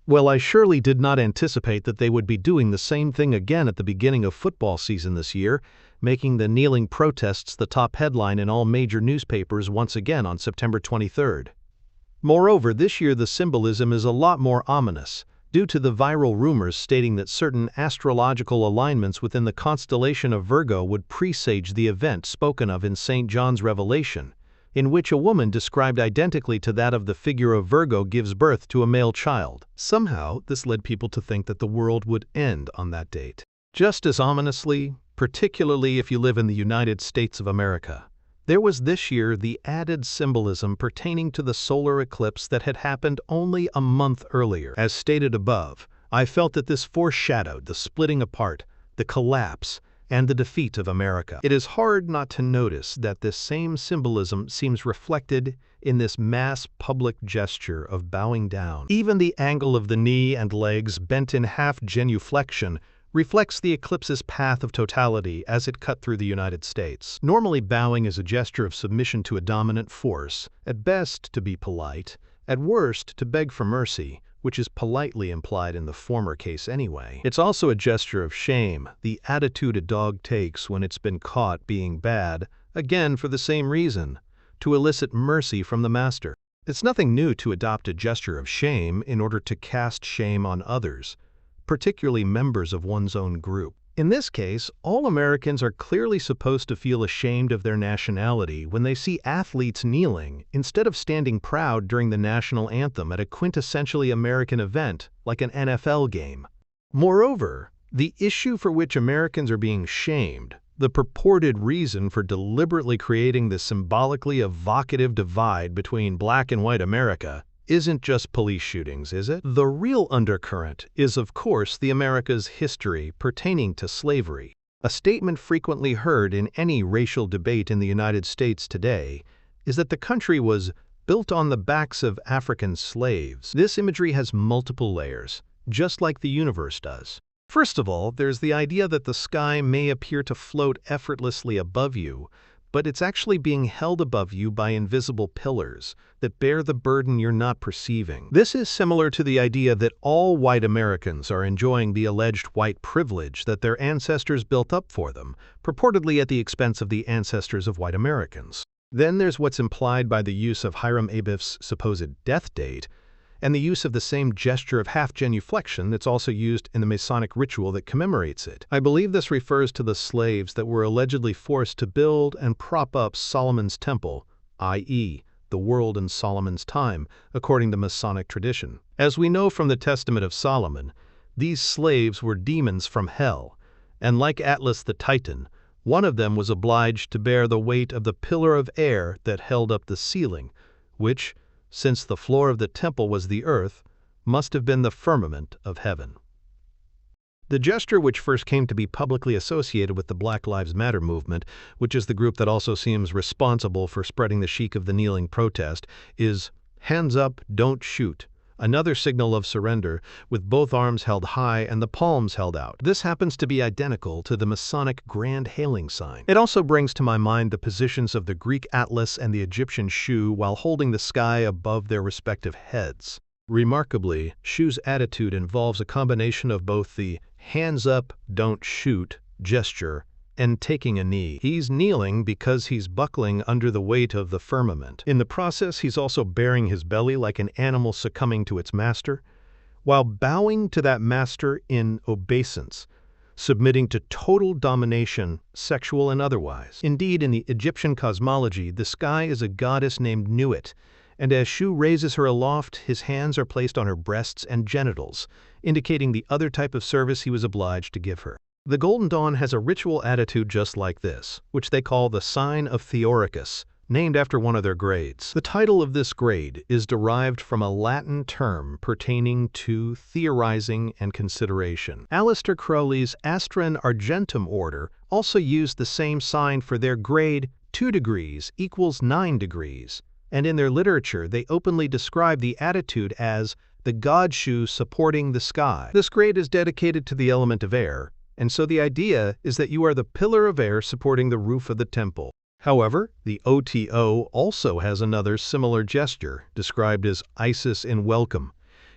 Well, I surely did not anticipate that they would be doing the same thing again at the beginning of football season this year, making the kneeling protests the top headline in all major newspapers once again on September 23rd. Moreover, this year the symbolism is a lot more ominous, due to the viral rumors stating that certain astrological alignments within the constellation of Virgo would presage the event spoken of in St. John's Revelation, in which a woman described identically to that of the figure of Virgo gives birth to a male child. Somehow, this led people to think that the world would end on that date. Just as ominously, particularly if you live in the United States of America, there was this year the added symbolism pertaining to the solar eclipse that had happened only a month earlier. As stated above, I felt that this foreshadowed the splitting apart, the collapse, and the defeat of America. It is hard not to notice that this same symbolism seems reflected in this mass public gesture of bowing down. Even the angle of the knee and legs bent in half genuflection reflects the eclipse's path of totality as it cut through the United States. Normally, bowing is a gesture of submission to a dominant force, at best to be polite, at worst to beg for mercy, which is politely implied in the former case anyway. It's also a gesture of shame, the attitude a dog takes when it's been caught being bad, again for the same reason, to elicit mercy from the master. It's nothing new to adopt a gesture of shame in order to cast shame on others, particularly members of one's own group. In this case, all Americans are clearly supposed to feel ashamed of their nationality when they see athletes kneeling instead of standing proud during the national anthem at a quintessentially American event like an NFL game. Moreover, the issue for which Americans are being shamed, the purported reason for deliberately creating this symbolically evocative divide between black and white America, isn't just police shootings, is it? The real undercurrent is, of course, the America's history pertaining to slavery. A statement frequently heard in any racial debate in the United States today is that the country was built on the backs of African slaves. This imagery has multiple layers, just like the universe does. First of all, there's the idea that the sky may appear to float effortlessly above you, but it's actually being held above you by invisible pillars that bear the burden you're not perceiving. This is similar to the idea that all white Americans are enjoying the alleged white privilege that their ancestors built up for them, purportedly at the expense of the ancestors of white Americans. Then there's what's implied by the use of Hiram Abiff's supposed death date, and the use of the same gesture of half-genuflection that's also used in the Masonic ritual that commemorates it. I believe this refers to the slaves that were allegedly forced to build and prop up Solomon's temple, i.e., the world in Solomon's time, according to Masonic tradition. As we know from the Testament of Solomon, these slaves were demons from hell, and like Atlas the Titan, one of them was obliged to bear the weight of the pillar of air that held up the ceiling, which, since the floor of the temple was the earth, must have been the firmament of heaven. The gesture which first came to be publicly associated with the Black Lives Matter movement, which is the group that also seems responsible for spreading the chic of the kneeling protest, is hands up, don't shoot, another signal of surrender, with both arms held high and the palms held out. This happens to be identical to the Masonic grand hailing sign. It also brings to my mind the positions of the Greek Atlas and the Egyptian Shu while holding the sky above their respective heads. Remarkably, Shu's attitude involves a combination of both the hands up, don't shoot gesture and taking a knee. He's kneeling because he's buckling under the weight of the firmament. In the process, he's also baring his belly like an animal succumbing to its master, while bowing to that master in obeisance, submitting to total domination, sexual and otherwise. Indeed, in the Egyptian cosmology, the sky is a goddess named N.E.W.S, and as Shu raises her aloft, his hands are placed on her breasts and genitals, indicating the other type of service he was obliged to give her. The Golden Dawn has a ritual attitude just like this, which they call the Sign of Theoricus, named after one of their grades. The title of this grade is derived from a Latin term pertaining to theorizing and consideration. Aleister Crowley's Astra and Argentum order also used the same sign for their grade 2 degrees equals 9 degrees, and in their literature they openly describe the attitude as the god Shu supporting the sky. This grade is dedicated to the element of air, and so the idea is that you are the pillar of air supporting the roof of the temple. However, the OTO also has another similar gesture, described as Isis in welcome,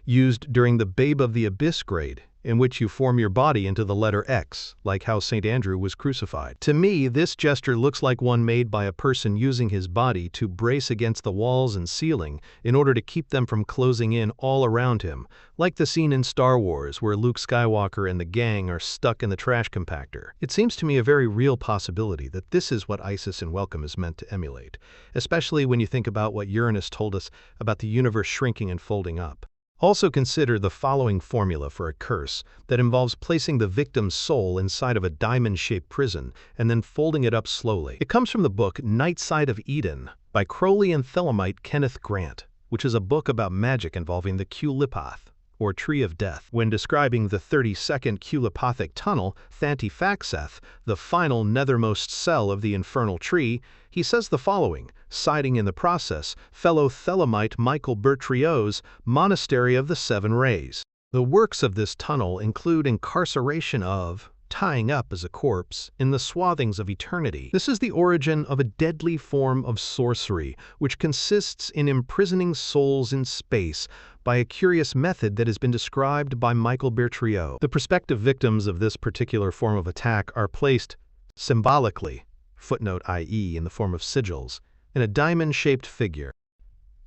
used during the Babe of the Abyss grade, in which you form your body into the letter X, like how St. Andrew was crucified. To me, this gesture looks like one made by a person using his body to brace against the walls and ceiling in order to keep them from closing in all around him, like the scene in Star Wars where Luke Skywalker and the gang are stuck in the trash compactor. It seems to me a very real possibility that this is what Isis in welcome is meant to emulate, especially when you think about what Uranus told us about the universe shrinking and folding up. Also consider the following formula for a curse that involves placing the victim's soul inside of a diamond-shaped prison and then folding it up slowly. It comes from the book Night Side of Eden by Crowley and Thelemite Kenneth Grant, which is a book about magic involving the Culipath, or Tree of Death. When describing the 32nd Culipathic tunnel, Thantifaxeth, the final nethermost cell of the infernal tree, he says the following, citing in the process fellow Thelemite Michael Bertriaux's Monastery of the Seven Rays. The works of this tunnel include incarceration of, tying up as a corpse, in the swathings of eternity. This is the origin of a deadly form of sorcery, which consists in imprisoning souls in space by a curious method that has been described by Michael Bertriaux. The prospective victims of this particular form of attack are placed symbolically, footnote i.e. in the form of sigils, in a diamond-shaped figure.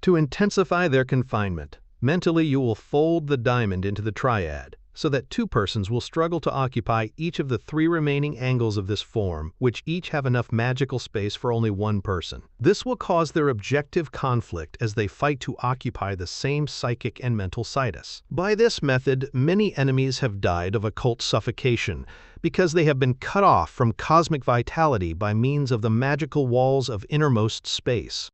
To intensify their confinement, mentally you will fold the diamond into the triad, so that two persons will struggle to occupy each of the three remaining angles of this form, which each have enough magical space for only one person. This will cause their objective conflict as they fight to occupy the same psychic and mental situs. By this method, many enemies have died of occult suffocation, because they have been cut off from cosmic vitality by means of the magical walls of innermost space.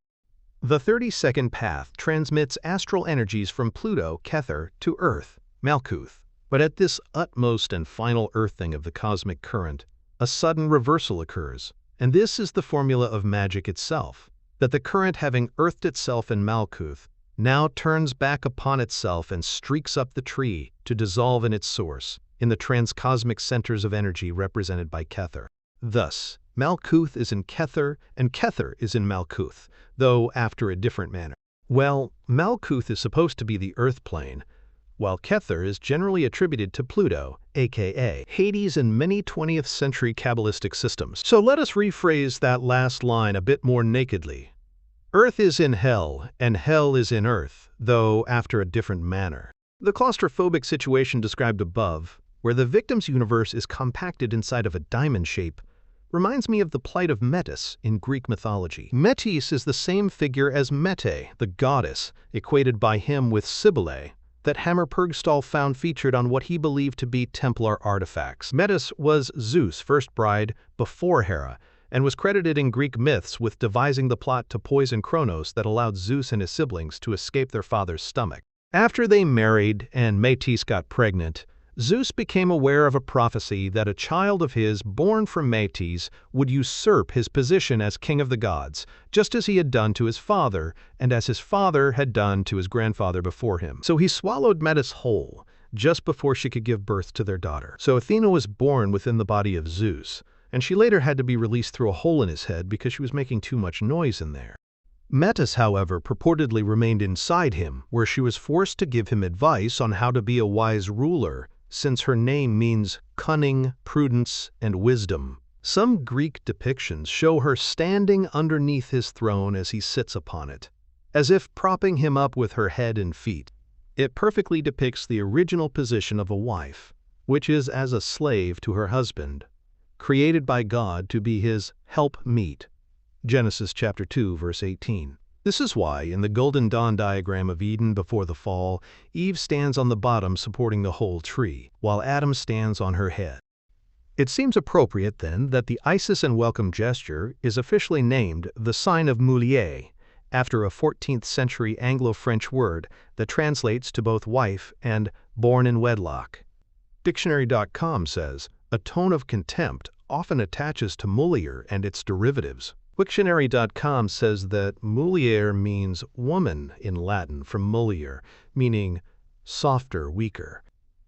The 32nd path transmits astral energies from Pluto, Kether, to Earth, Malkuth. But at this utmost and final earthing of the cosmic current, a sudden reversal occurs, and this is the formula of magic itself, that the current having earthed itself in Malkuth, now turns back upon itself and streaks up the tree to dissolve in its source, in the transcosmic centers of energy represented by Kether. Thus, Malkuth is in Kether and Kether is in Malkuth, though after a different manner. Well, Malkuth is supposed to be the Earth plane, while Kether is generally attributed to Pluto, aka Hades in many 20th century Kabbalistic systems. So let us rephrase that last line a bit more nakedly. Earth is in hell, and hell is in earth, though after a different manner. The claustrophobic situation described above, where the victim's universe is compacted inside of a diamond shape, reminds me of the plight of Metis in Greek mythology. Metis is the same figure as Mete, the goddess, equated by him with Cybele, that Hammer Purgstall found featured on what he believed to be Templar artifacts. Metis was Zeus' first bride before Hera, and was credited in Greek myths with devising the plot to poison Kronos that allowed Zeus and his siblings to escape their father's stomach. After they married and Metis got pregnant, Zeus became aware of a prophecy that a child of his born from Metis would usurp his position as king of the gods, just as he had done to his father, and as his father had done to his grandfather before him. So he swallowed Metis whole, just before she could give birth to their daughter. So Athena was born within the body of Zeus, and she later had to be released through a hole in his head because she was making too much noise in there. Metis, however, purportedly remained inside him, where she was forced to give him advice on how to be a wise ruler, since her name means cunning, prudence, and wisdom. Some Greek depictions show her standing underneath his throne as he sits upon it, as if propping him up with her head and feet. It perfectly depicts the original position of a wife, which is as a slave to her husband, created by God to be his helpmeet. Genesis chapter 2, verse 18. This is why, in the Golden Dawn diagram of Eden before the fall, Eve stands on the bottom supporting the whole tree, while Adam stands on her head. It seems appropriate, then, that the Isis and welcome gesture is officially named the sign of Moulier, after a 14th century Anglo-French word that translates to both wife and born in wedlock. Dictionary.com says, a tone of contempt often attaches to Moulier and its derivatives. Wiktionary.com says that mulier means woman in Latin from mulier, meaning softer, weaker.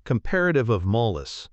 Comparative of mollis,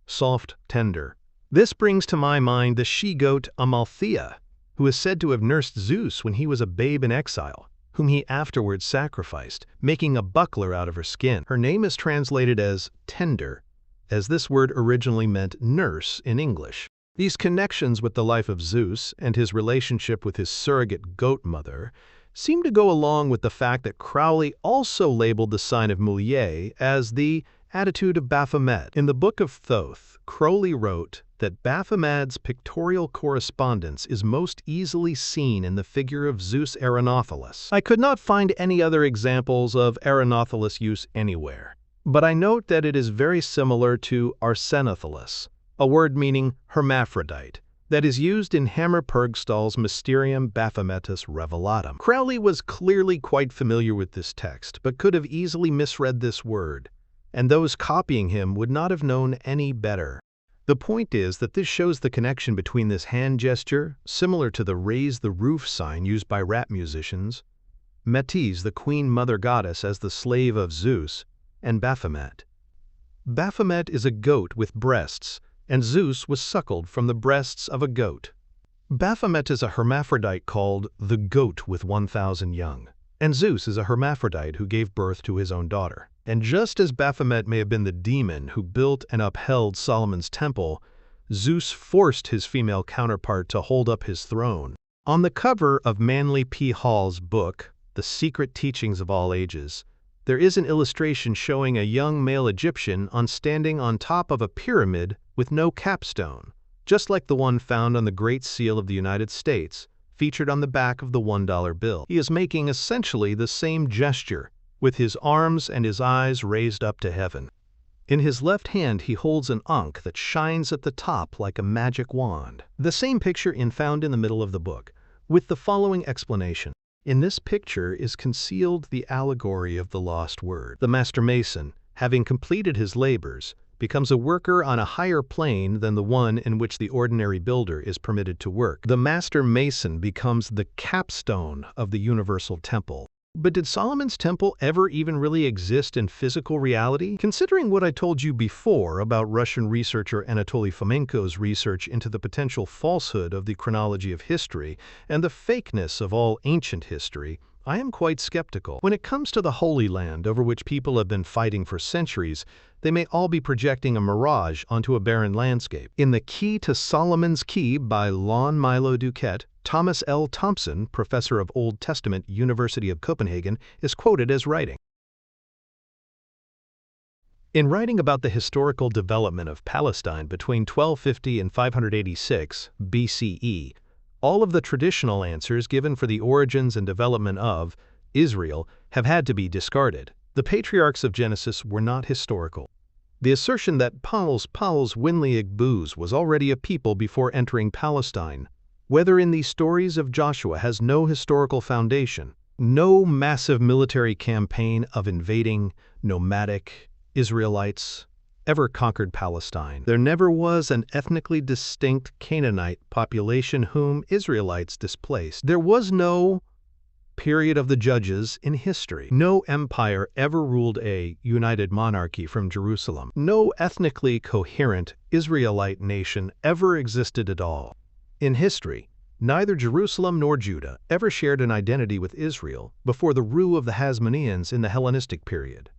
soft, tender. This brings to my mind the she-goat Amalthea, who is said to have nursed Zeus when he was a babe in exile, whom he afterwards sacrificed, making a buckler out of her skin. Her name is translated as tender, as this word originally meant nurse in English. These connections with the life of Zeus and his relationship with his surrogate goat mother seem to go along with the fact that Crowley also labeled the sign of Moulier as the attitude of Baphomet. In the Book of Thoth, Crowley wrote that Baphomet's pictorial correspondence is most easily seen in the figure of Zeus Aranothelus. I could not find any other examples of Aranothelus use anywhere, but I note that it is very similar to Arsenothelus, a word meaning hermaphrodite, that is used in Hammer Purgstall's Mysterium Baphometus Revelatum. Crowley was clearly quite familiar with this text, but could have easily misread this word, and those copying him would not have known any better. The point is that this shows the connection between this hand gesture, similar to the raise the roof sign used by rap musicians, Metis, the queen mother goddess as the slave of Zeus, and Baphomet. Baphomet is a goat with breasts, and Zeus was suckled from the breasts of a goat. Baphomet is a hermaphrodite called the goat with 1,000 young, and Zeus is a hermaphrodite who gave birth to his own daughter. And just as Baphomet may have been the demon who built and upheld Solomon's temple, Zeus forced his female counterpart to hold up his throne. On the cover of Manly P. Hall's book, The Secret Teachings of All Ages, there is an illustration showing a young male Egyptian standing on top of a pyramid with no capstone, just like the one found on the Great Seal of the United States, featured on the back of the $1 bill. He is making essentially the same gesture, with his arms and his eyes raised up to heaven. In his left hand he holds an ankh that shines at the top like a magic wand. The same picture is found in the middle of the book, with the following explanation. In this picture is concealed the allegory of the lost word. The master mason, having completed his labors, becomes a worker on a higher plane than the one in which the ordinary builder is permitted to work. The master mason becomes the capstone of the universal temple. But did Solomon's temple ever even really exist in physical reality? Considering what I told you before about Russian researcher Anatoly Fomenko's research into the potential falsehood of the chronology of history and the fakeness of all ancient history, I am quite skeptical. When it comes to the Holy Land over which people have been fighting for centuries, they may all be projecting a mirage onto a barren landscape. In The Key to Solomon's Key by Lon Milo Duquette, Thomas L. Thompson, professor of Old Testament, University of Copenhagen, is quoted as writing, "In writing about the historical development of Palestine between 1250 and 586 BCE, all of the traditional answers given for the origins and development of Israel have had to be discarded. The patriarchs of Genesis were not historical. The assertion that Pauls Winlieg Booz was already a people before entering Palestine, whether in these stories of Joshua, has no historical foundation. No massive military campaign of invading, nomadic Israelites ever conquered Palestine. There never was an ethnically distinct Canaanite population whom Israelites displaced. There was no period of the judges in history. No empire ever ruled a united monarchy from Jerusalem. No ethnically coherent Israelite nation ever existed at all. In history, neither Jerusalem nor Judah ever shared an identity with Israel before the rule of the Hasmoneans in the Hellenistic period.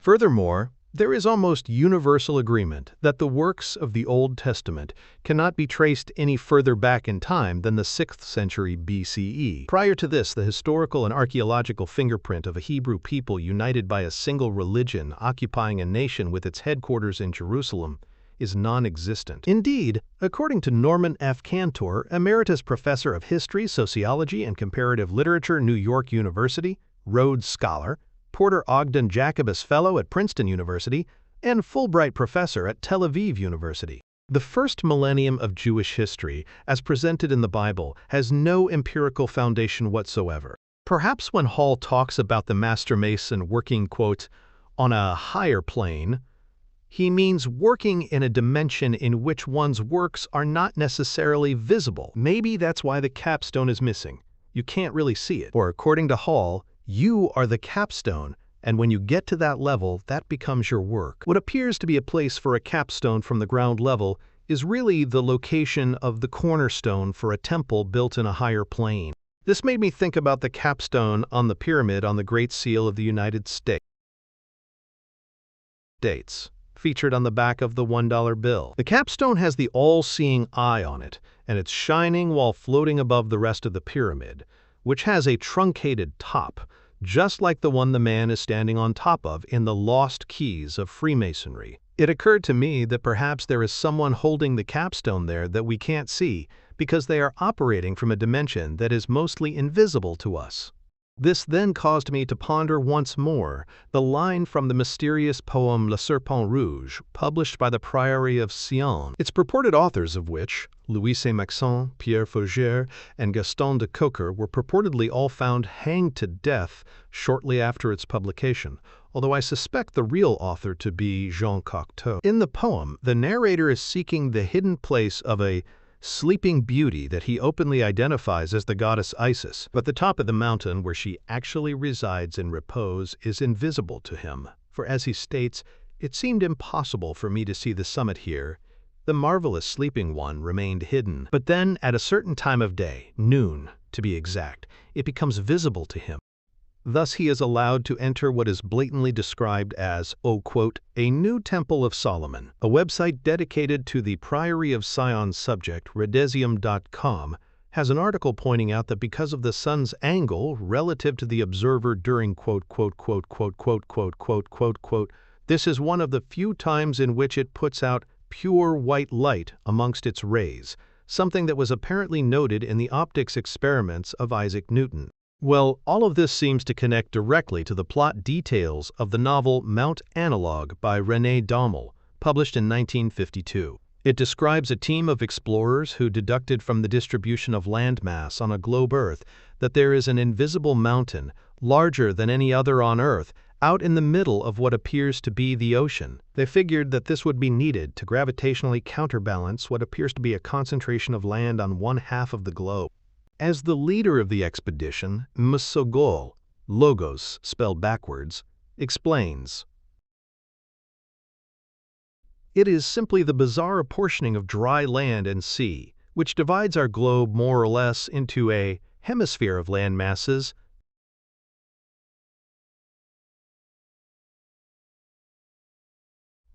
Furthermore, there is almost universal agreement that the works of the Old Testament cannot be traced any further back in time than the 6th century BCE. Prior to this, the historical and archaeological fingerprint of a Hebrew people united by a single religion occupying a nation with its headquarters in Jerusalem is non-existent. Indeed, according to Norman F. Cantor, Emeritus Professor of History, Sociology, and Comparative Literature, New York University, Rhodes Scholar, Porter Ogden Jacobus Fellow at Princeton University, and Fulbright Professor at Tel Aviv University, the first millennium of Jewish history, as presented in the Bible, has no empirical foundation whatsoever. Perhaps when Hall talks about the master mason working, quote, on a higher plane, he means working in a dimension in which one's works are not necessarily visible. Maybe that's why the capstone is missing. You can't really see it. Or according to Hall, you are the capstone, and when you get to that level, that becomes your work. What appears to be a place for a capstone from the ground level is really the location of the cornerstone for a temple built in a higher plane. This made me think about the capstone on the pyramid on the Great Seal of the United States, featured on the back of the $1 bill. The capstone has the all-seeing eye on it, and it's shining while floating above the rest of the pyramid, which has a truncated top, just like the one the man is standing on top of in the Lost Keys of Freemasonry. It occurred to me that perhaps there is someone holding the capstone there that we can't see because they are operating from a dimension that is mostly invisible to us. This then caused me to ponder once more the line from the mysterious poem Le Serpent Rouge, published by the Priory of Sion, its purported authors of which, Louis Saint-Maxent, Pierre Fougère, and Gaston de Coker, were purportedly all found hanged to death shortly after its publication, although I suspect the real author to be Jean Cocteau. In the poem, the narrator is seeking the hidden place of a sleeping beauty that he openly identifies as the goddess Isis, but the top of the mountain where she actually resides in repose is invisible to him, for as he states, it seemed impossible for me to see the summit here. The marvelous sleeping one remained hidden, but then at a certain time of day, noon to be exact, it becomes visible to him. Thus he is allowed to enter what is blatantly described as, oh, quote, a new Temple of Solomon. A website dedicated to the Priory of Sion subject, Redesium.com, has an article pointing out that because of the sun's angle relative to the observer during, quote, quote, quote, quote, quote, quote, quote, quote, quote, this is one of the few times in which it puts out pure white light amongst its rays, something that was apparently noted in the optics experiments of Isaac Newton. Well, all of this seems to connect directly to the plot details of the novel Mount Analog by René Daumal, published in 1952. It describes a team of explorers who deducted from the distribution of landmass on a globe Earth that there is an invisible mountain, larger than any other on Earth, out in the middle of what appears to be the ocean. They figured that this would be needed to gravitationally counterbalance what appears to be a concentration of land on one half of the globe. As the leader of the expedition, Msogol, Logos spelled backwards, explains, "It is simply the bizarre apportioning of dry land and sea, which divides our globe more or less into a hemisphere of land masses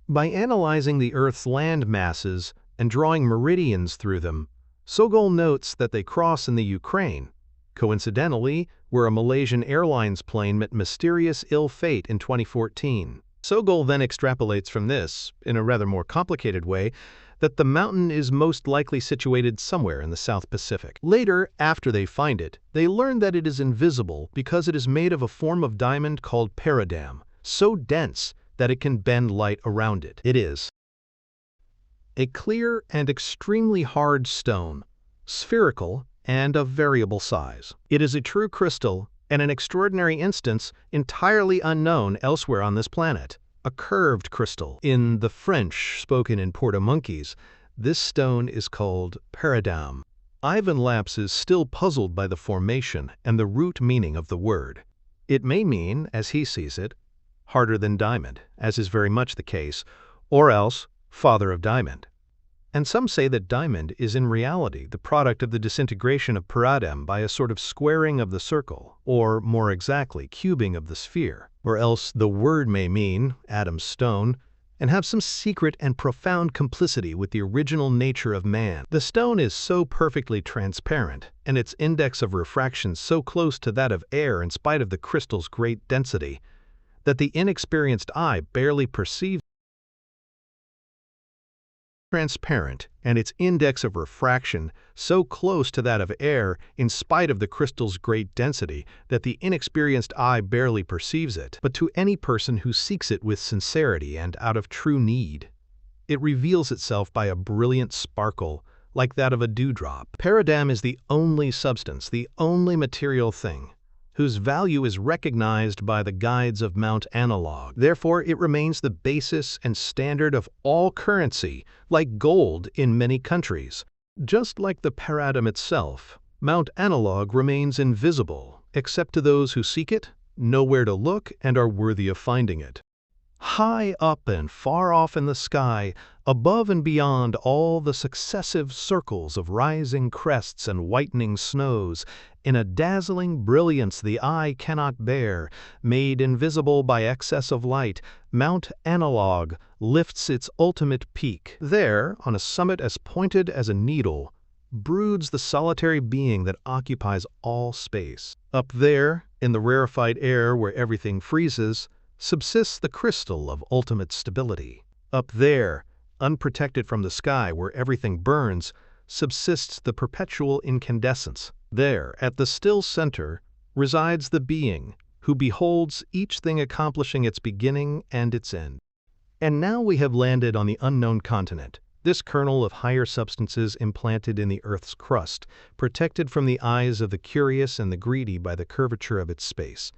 by analyzing the Earth's land masses and drawing meridians through them. Sogol notes that they cross in the Ukraine, coincidentally, where a Malaysian Airlines plane met mysterious ill fate in 2014. Sogol then extrapolates from this, in a rather more complicated way, that the mountain is most likely situated somewhere in the South Pacific. Later, after they find it, they learn that it is invisible because it is made of a form of diamond called peridam, so dense that it can bend light around it. It is a clear and extremely hard stone, spherical and of variable size. It is a true crystal and an extraordinary instance entirely unknown elsewhere on this planet. A curved crystal. In the French spoken in Portamonkeys, this stone is called peridam. Ivan Laps is still puzzled by the formation and the root meaning of the word. It may mean, as he sees it, harder than diamond, as is very much the case, or else father of diamond. And some say that diamond is in reality the product of the disintegration of peridam by a sort of squaring of the circle, or more exactly, cubing of the sphere. Or else the word may mean Adam's stone, and have some secret and profound complicity with the original nature of man. The stone is so perfectly transparent, and its index of refraction so close to that of air in spite of the crystal's great density, that the inexperienced eye barely perceives transparent, and its index of refraction so close to that of air in spite of the crystal's great density that the inexperienced eye barely perceives it. But to any person who seeks it with sincerity and out of true need, it reveals itself by a brilliant sparkle like that of a dewdrop. Peridam is the only substance, the only material thing, whose value is recognized by the guides of Mount Analog. Therefore, it remains the basis and standard of all currency, like gold in many countries. Just like the peridam itself, Mount Analog remains invisible, except to those who seek it, know where to look, and are worthy of finding it. High up and far off in the sky, above and beyond all the successive circles of rising crests and whitening snows, in a dazzling brilliance the eye cannot bear, made invisible by excess of light, Mount Analog lifts its ultimate peak. There, on a summit as pointed as a needle, broods the solitary being that occupies all space. Up there, in the rarefied air where everything freezes, subsists the crystal of ultimate stability. Up there, unprotected from the sky where everything burns, subsists the perpetual incandescence. There, at the still center, resides the being who beholds each thing accomplishing its beginning and its end. And now we have landed on the unknown continent, this kernel of higher substances implanted in the Earth's crust, protected from the eyes of the curious and the greedy by the curvature of its space,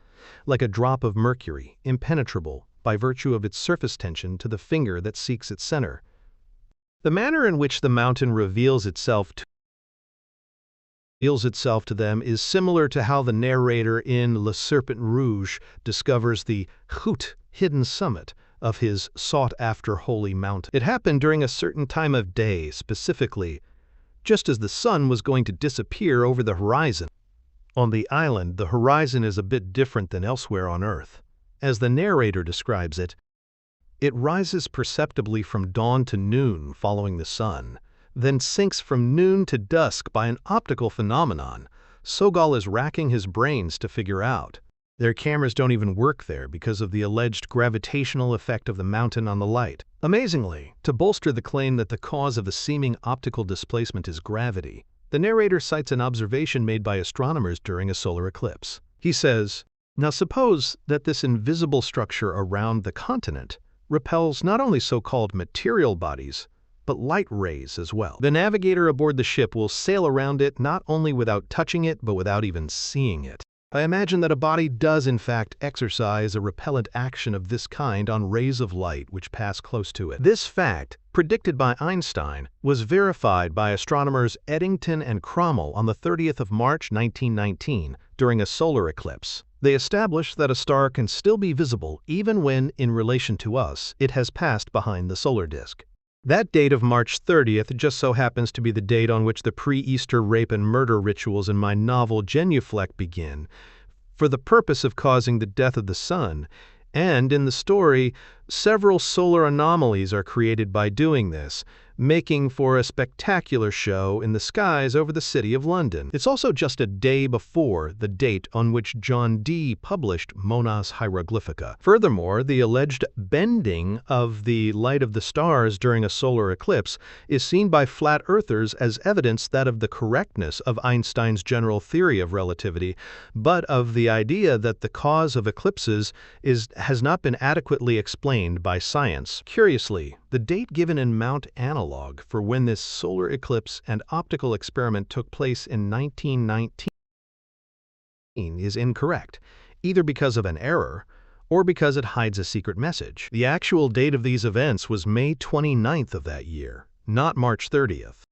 like a drop of mercury, impenetrable by virtue of its surface tension to the finger that seeks its center. The manner in which the mountain reveals itself to them is similar to how the narrator in Le Serpent Rouge discovers the chut, hidden summit, of his sought-after holy mountain. It happened during a certain time of day, specifically, just as the sun was going to disappear over the horizon. On the island, the horizon is a bit different than elsewhere on Earth. As the narrator describes it, it rises perceptibly from dawn to noon following the sun, then sinks from noon to dusk by an optical phenomenon Sogol is racking his brains to figure out. Their cameras don't even work there because of the alleged gravitational effect of the mountain on the light. Amazingly, to bolster the claim that the cause of the seeming optical displacement is gravity, the narrator cites an observation made by astronomers during a solar eclipse. He says, "Now suppose that this invisible structure around the continent repels not only so-called material bodies, but light rays as well. The navigator aboard the ship will sail around it not only without touching it, but without even seeing it. I imagine that a body does in fact exercise a repellent action of this kind on rays of light which pass close to it. This fact, predicted by Einstein, was verified by astronomers Eddington and Cromwell on the 30th of March 1919 during a solar eclipse. They established that a star can still be visible even when, in relation to us, it has passed behind the solar disk. That date of March 30th just so happens to be the date on which the pre-Easter rape and murder rituals in my novel Genuflect begin, for the purpose of causing the death of the sun, and in the story, several solar anomalies are created by doing this, making for a spectacular show in the skies over the city of London. It's also just a day before the date on which John Dee published Monas Hieroglyphica. Furthermore, the alleged bending of the light of the stars during a solar eclipse is seen by flat earthers as evidence that of the correctness of Einstein's general theory of relativity, but of the idea that the cause of eclipses has not been adequately explained by science. Curiously, the date given in Mount Analog for when this solar eclipse and optical experiment took place in 1919 is incorrect, either because of an error or because it hides a secret message. The actual date of these events was May 29th of that year, not March 30th.